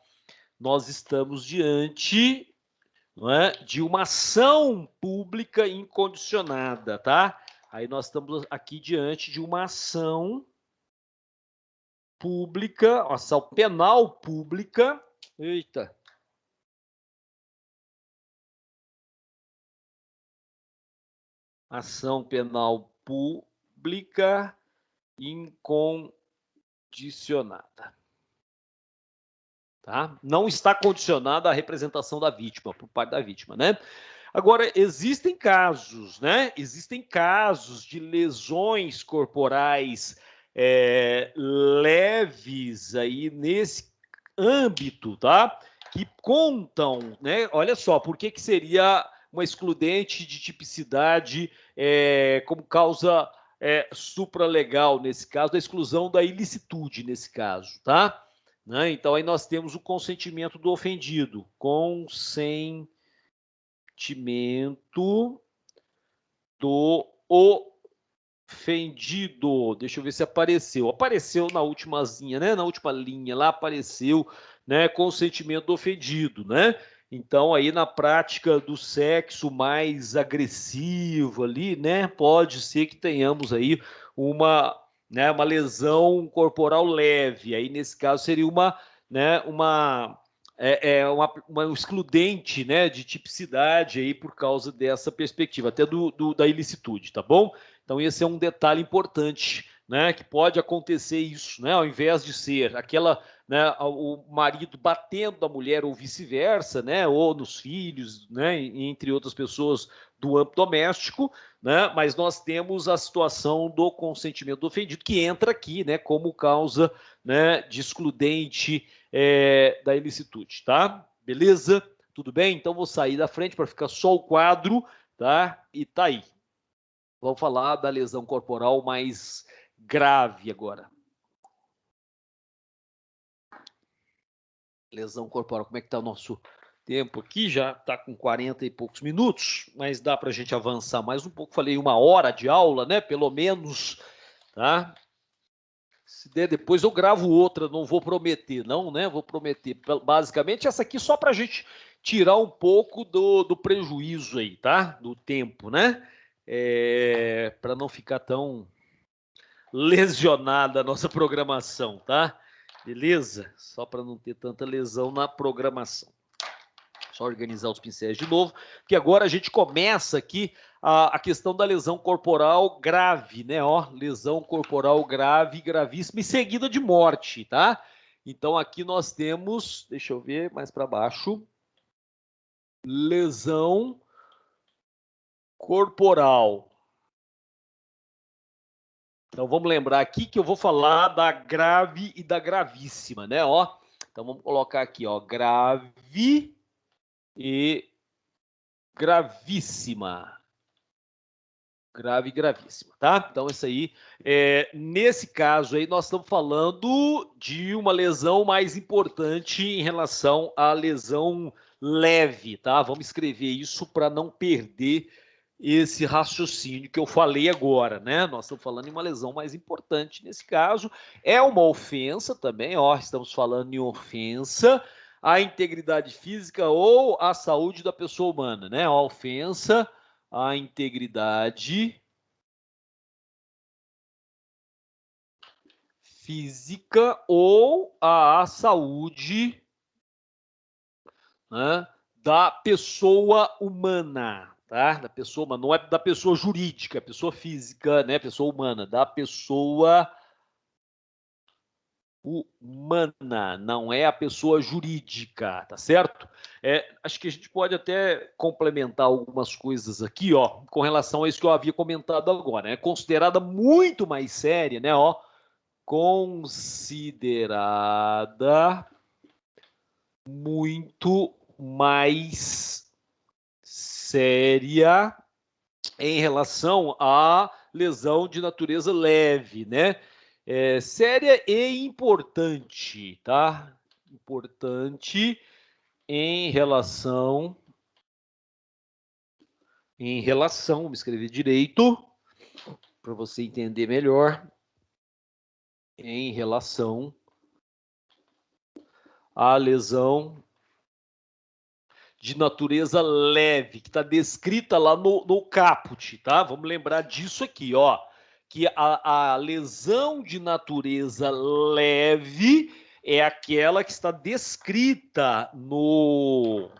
nós estamos diante, não é, de uma ação pública incondicionada, tá? Aí nós estamos aqui diante de uma ação pública, ação penal pública. Eita. Ação penal pública incondicionada. Tá? Não está condicionada à representação da vítima, por parte da vítima, né? Agora, existem casos, né? Existem casos de lesões corporais leves aí nesse âmbito, tá? Que contam, né? Olha só, por que seria uma excludente de tipicidade como causa supralegal, nesse caso, da exclusão da ilicitude, nesse caso, tá? Né? Então, aí nós temos o consentimento do ofendido. Consentimento do ofendido. Deixa eu ver se apareceu. Apareceu na últimazinha, né? Na última linha lá apareceu, né? Consentimento do ofendido, né? Então, aí na prática do sexo mais agressivo ali, né? Pode ser que tenhamos aí uma lesão corporal leve. Aí, nesse caso, seria uma excludente, né, de tipicidade aí por causa dessa perspectiva, até da ilicitude, tá bom? Então, esse é um detalhe importante, né, que pode acontecer isso, né, ao invés de ser aquela, né, o marido batendo na mulher ou vice-versa, né, ou nos filhos, né, entre outras pessoas do âmbito doméstico, né, mas nós temos a situação do consentimento do ofendido, que entra aqui, né, como causa, né, de excludente da ilicitude, tá? Beleza? Tudo bem? Então vou sair da frente para ficar só o quadro, tá? E tá aí. Vamos falar da lesão corporal mais grave agora. Lesão corporal, como é que tá o nosso tempo aqui? Já tá com 40 e poucos minutos, mas dá para a gente avançar mais um pouco. Falei 1 hora de aula, né? Pelo menos, tá? Se der, depois eu gravo outra, não vou prometer, não, né? Vou prometer. Basicamente, essa aqui só para a gente tirar um pouco do prejuízo aí, tá? Do tempo, né? Para não ficar tão lesionada a nossa programação, tá? Beleza? Só para não ter tanta lesão na programação. Só organizar os pincéis de novo, que agora a gente começa aqui a questão da lesão corporal grave, né? Ó, lesão corporal grave, gravíssima e seguida de morte, tá? Então aqui nós temos, deixa eu ver mais para baixo, lesão corporal. Então vamos lembrar aqui que eu vou falar da grave e da gravíssima, né? Ó, então vamos colocar aqui, ó, grave e gravíssima. Grave e gravíssima, tá? Então, isso aí, nesse caso aí, nós estamos falando de uma lesão mais importante em relação à lesão leve, tá? Vamos escrever isso para não perder esse raciocínio que eu falei agora, né? Nós estamos falando em uma lesão mais importante nesse caso. É uma ofensa também, ó, estamos falando em ofensa à integridade física ou à saúde da pessoa humana, né? A ofensa à integridade física ou à saúde, né, da pessoa humana, tá? Da pessoa humana, não é da pessoa jurídica, pessoa física, né? Pessoa humana, da pessoa humana, não é a pessoa jurídica, tá certo? Acho que a gente pode até complementar algumas coisas aqui, ó, com relação a isso que eu havia comentado agora. É considerada muito mais séria, né? Ó, considerada muito mais séria em relação à lesão de natureza leve, né? Séria e importante, tá? Importante em relação, vou escrever direito para você entender melhor, em relação à lesão de natureza leve, que está descrita lá no caput, tá? Vamos lembrar disso aqui, ó, que a lesão de natureza leve é aquela que está descrita no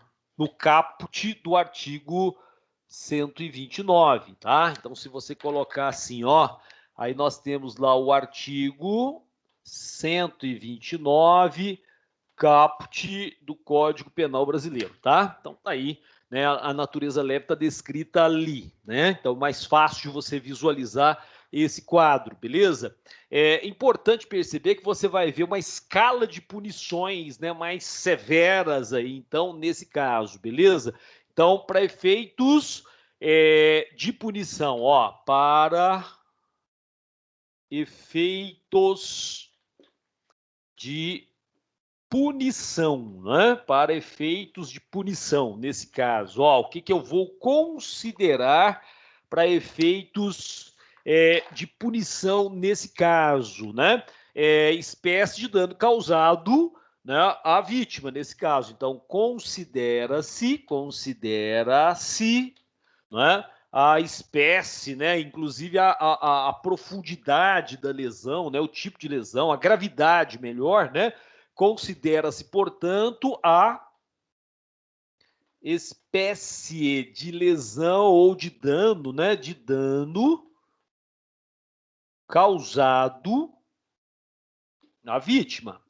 caput do artigo 129, tá? Então, se você colocar assim, ó, aí nós temos lá o artigo 129, caput do Código Penal Brasileiro, tá? Então tá aí, né? A natureza leve está descrita ali, né? Então mais fácil de você visualizar esse quadro, beleza? É importante perceber que você vai ver uma escala de punições, né, mais severas aí, então, nesse caso, beleza? Então, para efeitos de punição, ó, para efeitos de punição, né? Para efeitos de punição, nesse caso, ó, o que eu vou considerar para efeitos de punição nesse caso, né? Espécie de dano causado, né, à vítima, nesse caso. Então, considera-se, né, a espécie, né, inclusive a profundidade da lesão, né, o tipo de lesão, a gravidade, melhor, né, considera-se, portanto, a espécie de lesão ou de dano, né, de dano causado à vítima,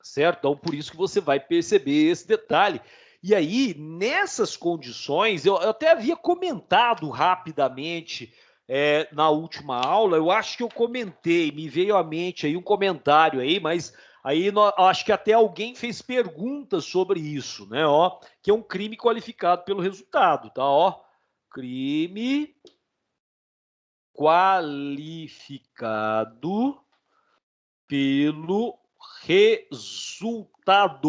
certo? Então, por isso que você vai perceber esse detalhe. E aí, nessas condições, eu até havia comentado rapidamente na última aula, eu acho que eu comentei, me veio à mente aí um comentário aí, mas aí acho que até alguém fez perguntas sobre isso, né? Ó, que é um crime qualificado pelo resultado, tá? Ó, crime qualificado pelo resultado,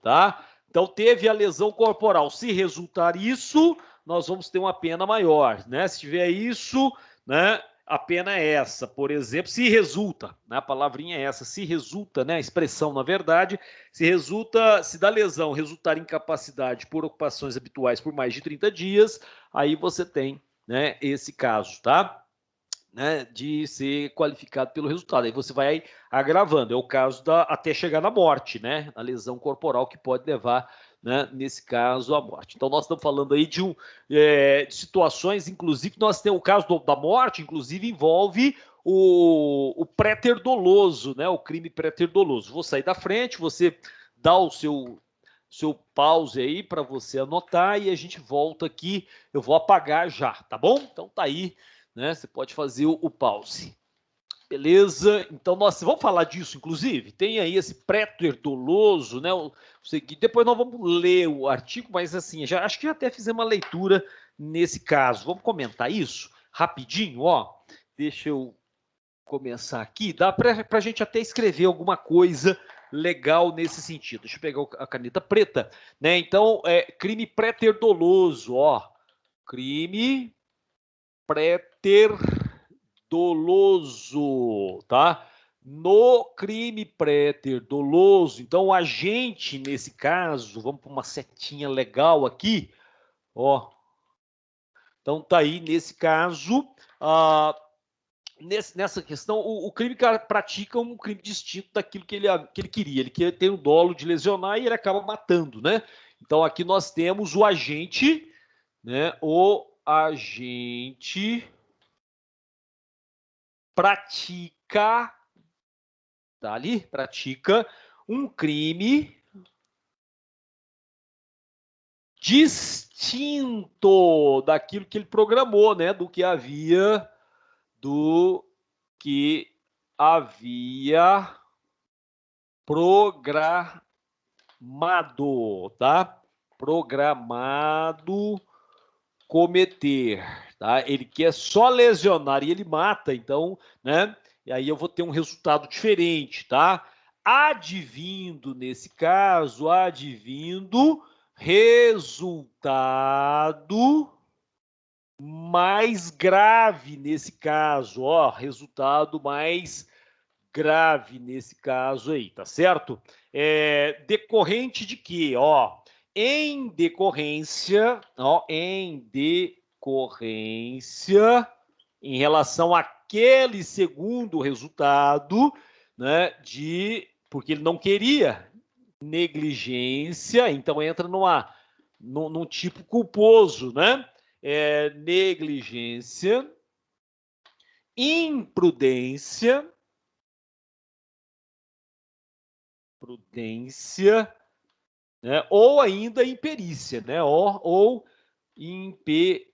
tá? Então, teve a lesão corporal. Se resultar isso, nós vamos ter uma pena maior, né? Se tiver isso, né, a pena é essa. Por exemplo, se resulta, né, a palavrinha é essa, se resulta, né, a expressão, na verdade, se da lesão resultar incapacidade por ocupações habituais por mais de 30 dias, aí você tem, né, esse caso, tá? Né, de ser qualificado pelo resultado. Aí você vai agravando. É o caso até chegar na morte, né? A lesão corporal que pode levar, né, nesse caso, à morte. Então, nós estamos falando aí de situações, inclusive, nós temos o caso da morte, inclusive, envolve o préter doloso, né? O crime préter doloso. Vou sair da frente, você dá o seu pause aí para você anotar e a gente volta aqui. Eu vou apagar já, tá bom? Então tá aí, né? Você pode fazer o pause. Beleza? Então, nós vamos falar disso, inclusive. Tem aí esse préter doloso, né? Depois nós vamos ler o artigo, mas assim, acho que já até fizemos uma leitura nesse caso. Vamos comentar isso rapidinho, ó. Deixa eu começar aqui. Dá para a gente até escrever alguma coisa legal nesse sentido. Deixa eu pegar a caneta preta, né? Então, crime préter doloso, ó. Crime préter doloso, tá? No crime préter doloso, então o agente, nesse caso, vamos para uma setinha legal aqui, ó. Então tá aí, nesse caso, nessa questão, o crime pratica um crime distinto daquilo que ele queria. Ele tem o dolo de lesionar e ele acaba matando, né? Então aqui nós temos o agente, né? O agente pratica, tá ali, pratica um crime distinto daquilo que ele programou, né? Do que havia programado, tá? Programado cometer, tá? Ele quer só lesionar e ele mata, então, né? E aí eu vou ter um resultado diferente, tá? Advindo, nesse caso, advindo resultado mais grave nesse caso, ó, resultado mais grave nesse caso aí, tá certo? Decorrente de quê? Ó, em decorrência, em relação àquele segundo resultado, né, porque ele não queria negligência, então entra num tipo culposo, né? Negligência, imprudência, né? Ou ainda imperícia, né? Ou imperícia,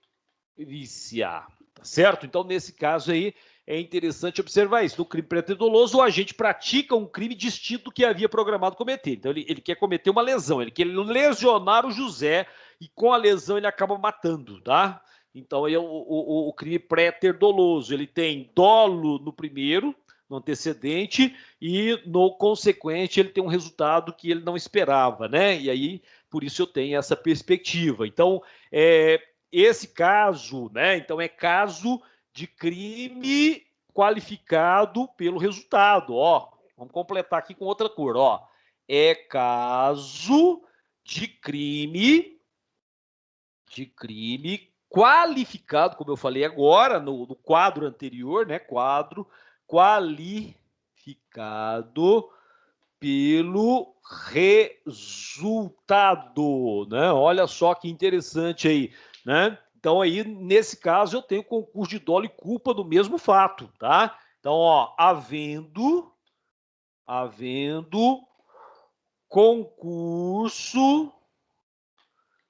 tá certo? Então, nesse caso aí, é interessante observar isso. No crime préter doloso, o agente pratica um crime distinto do que havia programado cometer. Então, ele quer cometer uma lesão, ele quer lesionar o José e com a lesão ele acaba matando, tá? Então, aí é o crime préter doloso. Ele tem dolo no primeiro, no antecedente, e no consequente ele tem um resultado que ele não esperava, né? E aí, por isso eu tenho essa perspectiva. Então, esse caso, né? Então, é caso de crime qualificado pelo resultado, ó. Vamos completar aqui com outra cor, ó. É caso de crime qualificado, como eu falei agora, no quadro anterior, né? Quadro qualificado pelo resultado, né? Olha só que interessante aí, né? Então aí, nesse caso, eu tenho concurso de dolo e culpa do mesmo fato, tá? Então, ó, havendo concurso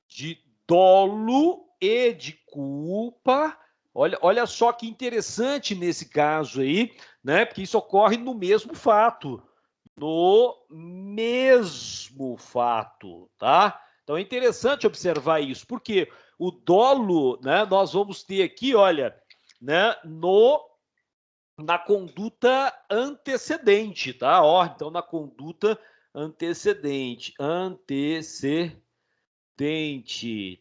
de dolo e de culpa. Olha só que interessante nesse caso aí, né? Porque isso ocorre no mesmo fato. No mesmo fato, tá? Então é interessante observar isso, porque o dolo, né? Nós vamos ter aqui, olha, né? Na conduta antecedente, tá? Ó, então na conduta antecedente,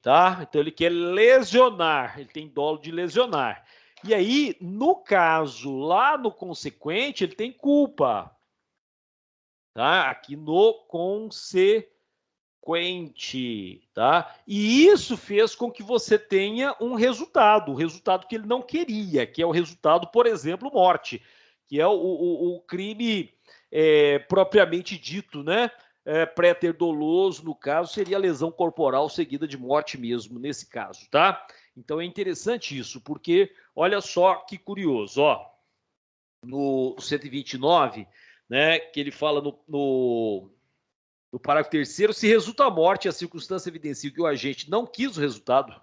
tá? Então ele quer lesionar, ele tem dolo de lesionar. E aí, no caso lá no consequente, ele tem culpa, tá? Aqui no consequente, tá? E isso fez com que você tenha um resultado, o resultado que ele não queria, que é o resultado, por exemplo, morte, que é o crime propriamente dito, né? Préter doloso, no caso, seria lesão corporal seguida de morte mesmo, nesse caso, tá? Então é interessante isso, porque olha só que curioso, ó, no 129, né, que ele fala no parágrafo terceiro, se resulta a morte e a circunstância evidencia que o agente não quis o resultado,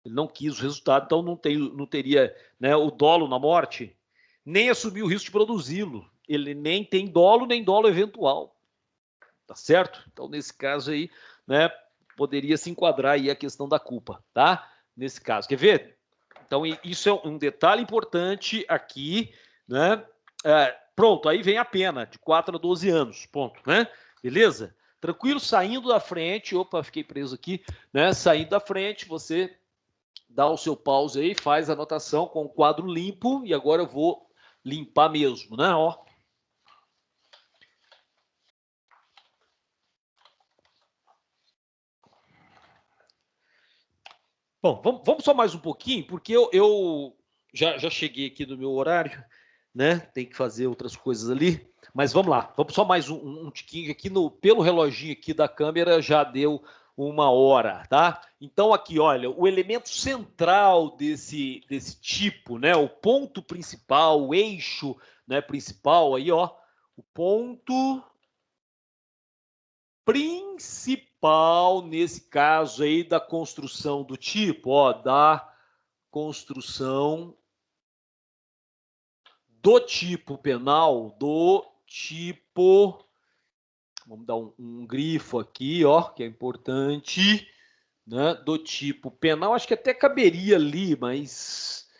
ele não quis o resultado, então não teria, né, o dolo na morte, nem assumiu o risco de produzi-lo, ele nem tem dolo, nem dolo eventual, tá certo? Então, nesse caso aí, né, poderia se enquadrar aí a questão da culpa, tá? Nesse caso, quer ver? Então, isso é um detalhe importante aqui, né? Pronto, aí vem a pena, de 4 a 12 anos, ponto, né? Beleza? Tranquilo, saindo da frente, opa, fiquei preso aqui, né? Saindo da frente, você dá o seu pause aí, faz a anotação com o quadro limpo, e agora eu vou limpar mesmo, né? Ó. Bom, vamos só mais um pouquinho, porque eu já cheguei aqui no meu horário, né? Tem que fazer outras coisas ali. Mas vamos lá, vamos só mais um tiquinho aqui pelo reloginho aqui da câmera já deu 1 hora, tá? Então aqui, olha, o elemento central desse tipo, né? O ponto principal, o eixo, né, principal aí, ó, o ponto principal nesse caso aí da construção do tipo, ó, da construção do tipo penal, vamos dar um grifo aqui, ó, que é importante, né, do tipo penal, acho que até caberia ali, mas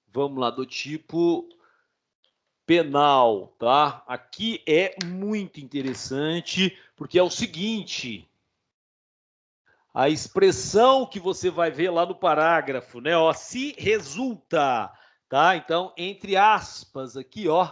vamos lá, do tipo penal, tá? Aqui é muito interessante, porque é o seguinte, a expressão que você vai ver lá no parágrafo, né? Ó, se resulta, tá? Então, entre aspas aqui, ó,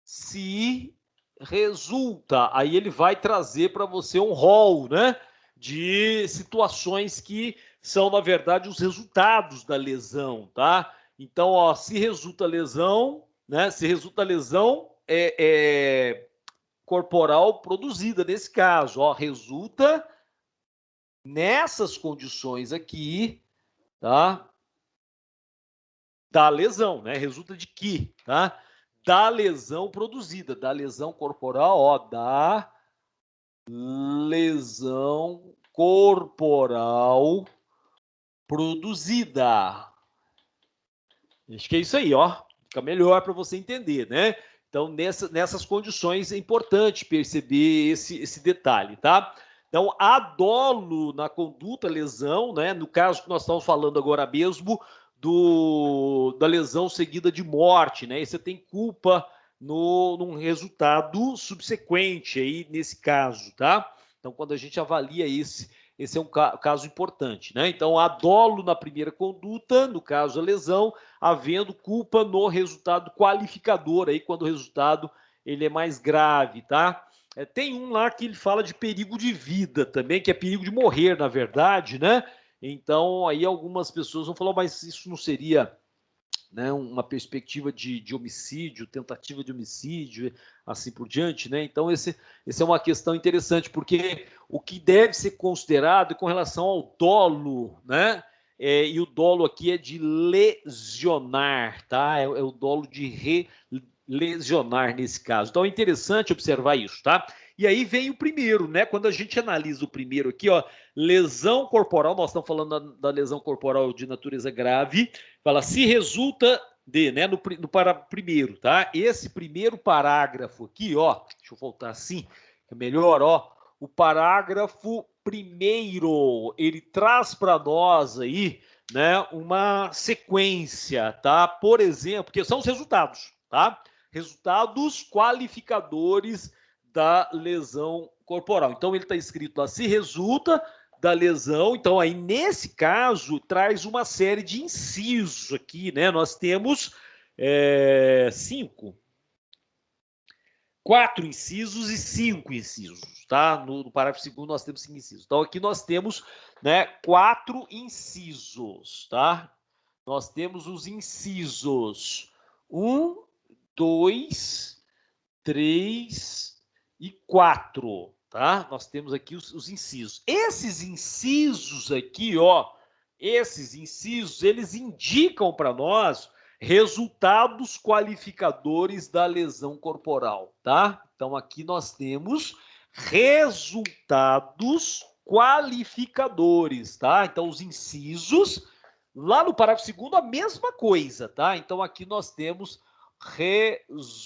se resulta. Aí ele vai trazer para você um rol, né? De situações que são, na verdade, os resultados da lesão, tá? Então, ó, se resulta lesão, né? Se resulta lesão corporal produzida, nesse caso, ó, resulta nessas condições aqui, tá? Da lesão, né? Resulta de que, tá? Da lesão produzida, da lesão corporal, ó, da lesão corporal produzida, Acho que é isso aí, ó. Fica melhor para você entender, né? Então, nessas condições é importante perceber esse detalhe, tá? Então, há dolo na conduta, lesão, né? No caso que nós estamos falando agora mesmo, da lesão seguida de morte, né? E você tem culpa num resultado subsequente aí, nesse caso, tá? Então, quando a gente avalia esse é um caso importante, né? Então, há dolo na primeira conduta, no caso a lesão, havendo culpa no resultado qualificador, aí quando o resultado ele é mais grave, tá? Tem um lá que ele fala de perigo de vida também, que é perigo de morrer, na verdade, né? Então, aí algumas pessoas vão falar, mas isso não seria, né, uma perspectiva de homicídio, tentativa de homicídio, assim por diante, né? Então, esse é uma questão interessante, porque o que deve ser considerado com relação ao dolo, né? E o dolo aqui é de lesionar, tá? É o dolo de lesionar nesse caso. Então é interessante observar isso, tá? E aí vem o primeiro, né? Quando a gente analisa o primeiro aqui, ó, lesão corporal, nós estamos falando da lesão corporal de natureza grave, fala se resulta de, né, no primeiro, tá? Esse primeiro parágrafo aqui, ó, deixa eu voltar assim, é melhor, ó, o parágrafo primeiro, ele traz para nós aí, né, uma sequência, tá? Por exemplo, que são os resultados, tá? Resultados qualificadores da lesão corporal. Então, ele está escrito lá, se resulta da lesão, então aí nesse caso traz uma série de incisos aqui, né? Nós temos 4 incisos e 5 incisos, tá? No parágrafo segundo nós temos 5 incisos. Então aqui nós temos, né, 4 incisos, tá? Nós temos os incisos 1, 2, 3 e 4, tá? Nós temos aqui os incisos. Esses incisos aqui, ó, esses incisos, eles indicam para nós resultados qualificadores da lesão corporal, tá? Então aqui nós temos resultados qualificadores, tá? Então os incisos, lá no parágrafo segundo a mesma coisa, tá? Então aqui nós temos resultados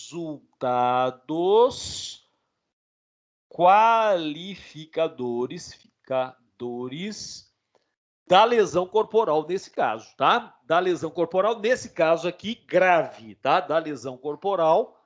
qualificadores da lesão corporal nesse caso, tá? Da lesão corporal, nesse caso aqui, grave, tá? Da lesão corporal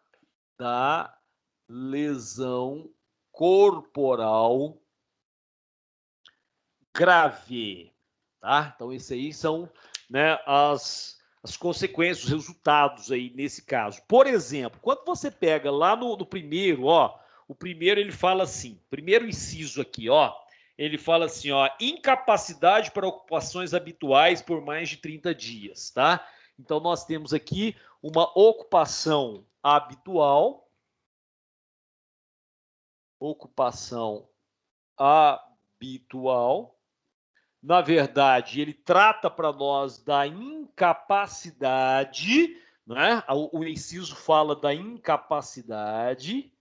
grave, tá? Então, esses aí são, né, as consequências, os resultados aí nesse caso. Por exemplo, quando você pega lá no primeiro, ó, o primeiro ele fala assim, primeiro inciso aqui, ó, ele fala assim, ó, incapacidade para ocupações habituais por mais de 30 dias, tá? Então, nós temos aqui uma ocupação habitual, na verdade, ele trata para nós da incapacidade, né? O inciso fala da incapacidade,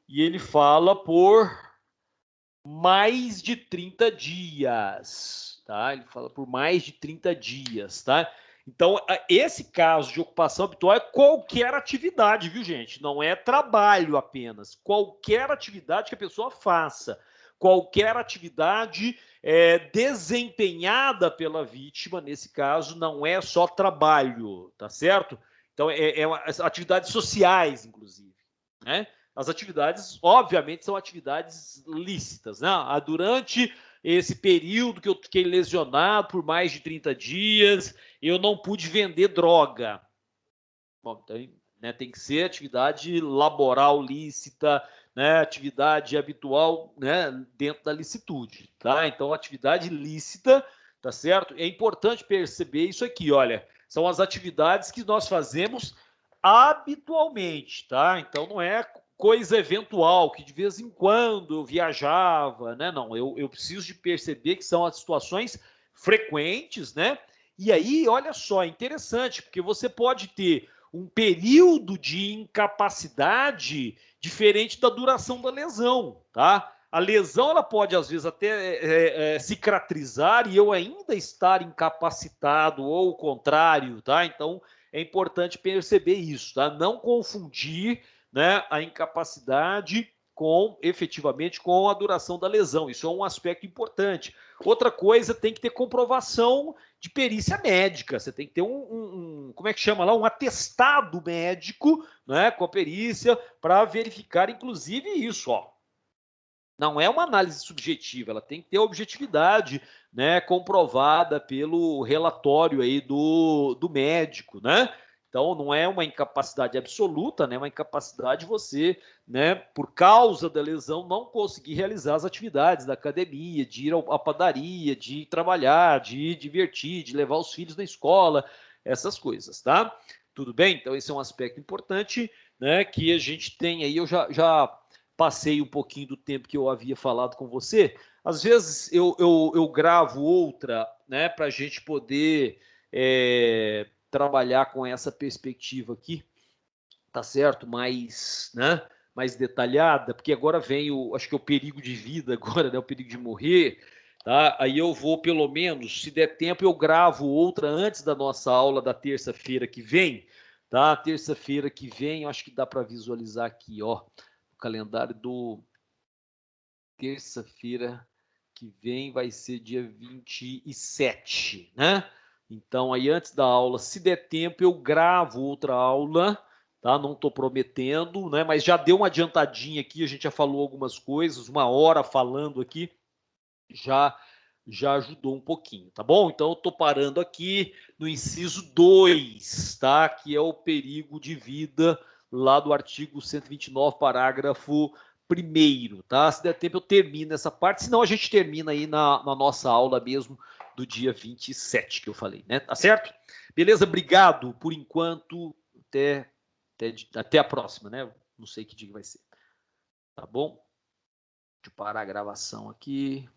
e ele fala por mais de 30 dias, tá? Ele fala por mais de 30 dias, tá? Então, esse caso de ocupação habitual é qualquer atividade, viu, gente? Não é trabalho apenas. Qualquer atividade que a pessoa faça, qualquer atividade desempenhada pela vítima, nesse caso, não é só trabalho, tá certo? Então, atividades sociais, inclusive, né? As atividades, obviamente, são atividades lícitas, né? Durante esse período que eu fiquei lesionado por mais de 30 dias, eu não pude vender droga. Bom, então, né, tem que ser atividade laboral lícita, né, atividade habitual, né, dentro da licitude, tá? Então, atividade lícita, tá certo? É importante perceber isso aqui, olha, são as atividades que nós fazemos habitualmente, tá? Então, não é coisa eventual, que de vez em quando eu viajava, né? Não, eu preciso de perceber que são as situações frequentes, né? E aí, olha só, é interessante, porque você pode ter um período de incapacidade diferente da duração da lesão, tá? A lesão ela pode, às vezes, até cicatrizar e eu ainda estar incapacitado, ou o contrário, tá? Então, é importante perceber isso, tá? Não confundir, né, a incapacidade efetivamente com a duração da lesão. Isso é um aspecto importante. Outra coisa, tem que ter comprovação de perícia médica. Você tem que ter como é que chama lá? Um atestado médico, né, com a perícia, para verificar, inclusive, isso, ó. Não é uma análise subjetiva, ela tem que ter objetividade, né, comprovada pelo relatório aí do médico, né? Então, não é uma incapacidade absoluta, né? Uma incapacidade você, né, por causa da lesão, não conseguir realizar as atividades da academia, de ir à padaria, de trabalhar, de divertir, de levar os filhos na escola, essas coisas, tá? Tudo bem? Então, esse é um aspecto importante, né, que a gente tem aí. Eu já passei um pouquinho do tempo que eu havia falado com você. Às vezes eu gravo outra, né, para a gente poder trabalhar com essa perspectiva aqui, tá certo? Mais detalhada, porque agora vem acho que é o perigo de vida agora, né? O perigo de morrer, tá? Aí eu vou, pelo menos, se der tempo, eu gravo outra antes da nossa aula da terça-feira que vem, tá? Terça-feira que vem, eu acho que dá para visualizar aqui, ó, o calendário do terça-feira que vem vai ser dia 27, né? Então, aí antes da aula, se der tempo, eu gravo outra aula, tá? Não estou prometendo, né? Mas já deu uma adiantadinha aqui, a gente já falou algumas coisas, 1 hora falando aqui, já ajudou um pouquinho, tá bom? Então, eu estou parando aqui no inciso 2, tá? Que é o perigo de vida, lá do artigo 129, parágrafo 1º, tá? Se der tempo, eu termino essa parte, senão a gente termina aí na nossa aula mesmo do dia 27, que eu falei, né? Tá certo? Beleza? Obrigado por enquanto. Até a próxima, né? Não sei que dia vai ser. Tá bom? Deixa eu parar a gravação aqui.